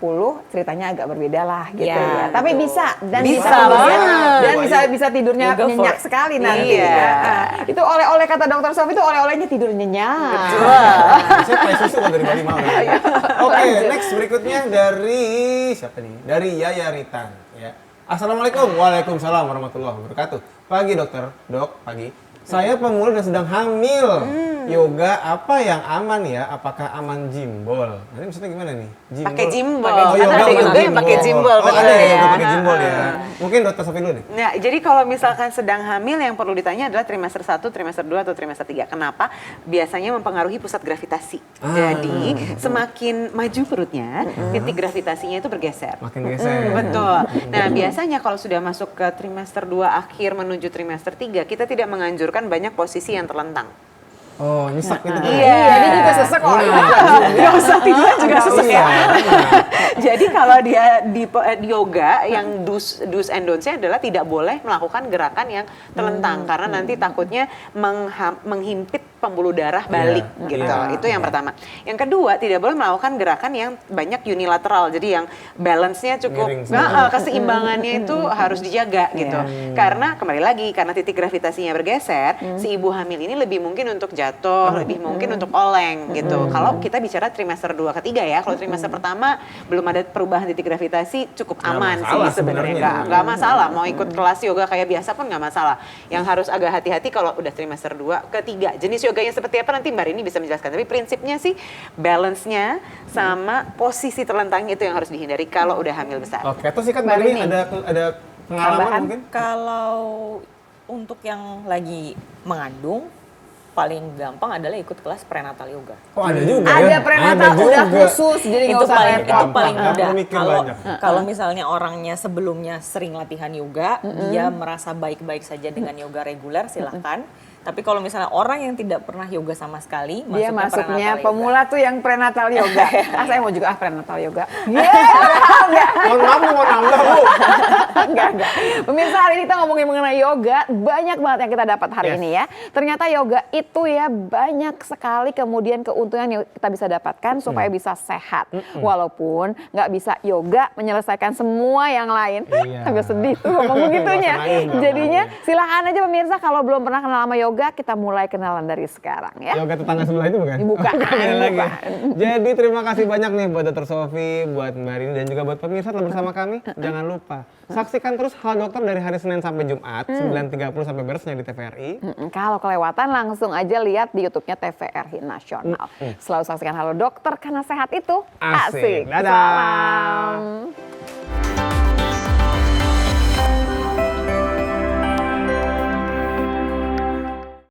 S2: ceritanya agak berbeda lah gitu
S1: Ya,
S2: ya. Tapi
S1: betul.
S2: bisa dan
S4: Bisa
S2: tidurnya-
S4: banget.
S2: dan bisa tidurnya
S1: Yoga for-
S2: nyenyak sekali nanti.
S4: Iya.
S2: Ya. Itu oleh-oleh kata Dokter Sofi itu oleh-olehnya tidur nyenyak.
S3: Saya pakai susu kalau dari Bali mau. Oke, next berikutnya dari siapa nih? Dari Yaya Ritan. Ya. Assalamualaikum, waalaikumsalam warahmatullahi wabarakatuh. Pagi dokter, dok, pagi. Saya pemula dan sedang hamil. Yoga apa yang aman ya? Apakah aman jimbol? Nah, ini maksudnya gimana nih?
S4: Pakai jimbol.
S3: Oh,
S4: Karena ada yoga yang pakai jimbol,
S3: Oh,
S4: betul
S3: ada ya
S4: ya.
S3: yoga pakai jimbol ya. Mungkin dokter Sofi dulu nih.
S4: Nah, jadi kalau misalkan sedang hamil yang perlu ditanya adalah trimester 1, trimester 2, atau trimester 3. Kenapa? Biasanya mempengaruhi pusat gravitasi. Jadi, semakin maju perutnya, titik gravitasinya itu bergeser.
S3: Makin geser.
S4: Betul. Nah, biasanya kalau sudah masuk ke trimester 2 akhir menuju trimester 3, kita tidak menganjurkan banyak posisi yang terlentang.
S3: Oh, nyesek itu.
S4: Iya.
S2: Ini juga sesek kok.
S4: Nggak usah tidur juga sesek ya.
S3: Iya.
S4: Jadi kalau dia di yoga yang do's and don'ts-nya adalah tidak boleh melakukan gerakan yang terlentang karena nanti takutnya menghimpit pembuluh darah balik gitu.
S3: iya,
S4: Itu yang pertama. Yang kedua, tidak boleh melakukan gerakan yang banyak unilateral. Jadi yang balance-nya cukup
S3: Miring semua.
S4: keseimbangannya itu harus dijaga gitu. Karena kembali lagi karena titik gravitasinya bergeser, si ibu hamil ini lebih mungkin untuk jatuh, lebih mungkin untuk oleng gitu. Kalau kita bicara trimester 2 ke 3 ya, kalau trimester pertama belum ada perubahan titik gravitasi, cukup
S3: Nggak
S4: aman
S3: masalah
S4: sih sebenarnya.
S3: sebenarnya.
S4: Nggak masalah, mau ikut kelas yoga kayak biasa pun nggak masalah. Yang harus agak hati-hati kalau udah trimester 2 ke 3. Jenis yoganya seperti apa nanti Mbak Rini bisa menjelaskan. Tapi prinsipnya sih balance-nya sama posisi terlentangnya itu yang harus dihindari kalau udah hamil besar.
S3: Oke, terus kan
S2: Mbak
S3: Mbak Rini
S2: Rini.
S3: ada pengalaman
S2: Tambahan?
S3: mungkin?
S1: Kalau untuk yang lagi mengandung, paling gampang adalah ikut kelas prenatal yoga.
S3: Oh, ada juga
S2: Ada
S3: ya?
S2: prenatal
S3: Ada
S2: udah
S3: juga.
S2: khusus jadi nggak
S1: Itu
S2: usah
S1: paling
S2: repot.
S1: itu paling
S3: Nggak
S1: mudah.
S3: perlu mikir
S1: Kalau
S3: banyak.
S1: kalau misalnya orangnya sebelumnya sering latihan yoga, dia merasa baik-baik saja dengan yoga reguler, silahkan. Tapi kalau misalnya orang yang tidak pernah yoga sama sekali,
S2: Dia masuknya
S1: prenatal yoga.
S2: pemula tuh yang prenatal yoga. Saya mau juga prenatal yoga.
S3: Mohon maaf, mau nambah, Bu.
S2: Enggak. Pemirsa, hari ini kita ngomongin mengenai yoga, banyak banget yang kita dapat hari
S3: Yes.
S2: ini ya. Ternyata yoga itu ya banyak sekali kemudian keuntungan yang kita bisa dapatkan supaya bisa sehat. Walaupun nggak bisa yoga menyelesaikan semua yang lain.
S3: Iya.
S2: Agak sedih tuh ngomong begitunya.
S3: Nggak usah nangis, nggak
S2: Jadinya
S3: apa-apa.
S2: silakan aja pemirsa kalau belum pernah kenal sama yoga, kita mulai kenalan dari sekarang ya.
S3: Yoga tetangga sebelah itu bukan?
S2: Bukan,
S3: Beda lagi.
S2: bukan.
S3: Jadi terima kasih banyak nih buat Dr. Sofi, buat Mbak Rini, dan juga buat pemirsa telah bersama kami. Jangan lupa, saksikan terus Halo Dokter dari hari Senin sampai Jumat, 9.30 sampai beresnya di TVRI.
S2: Kalau kelewatan langsung aja lihat di YouTube-nya TVRI Nasional. Selalu saksikan Halo Dokter karena sehat itu
S3: Asik.
S2: asik.
S3: Dadah.
S2: Salam.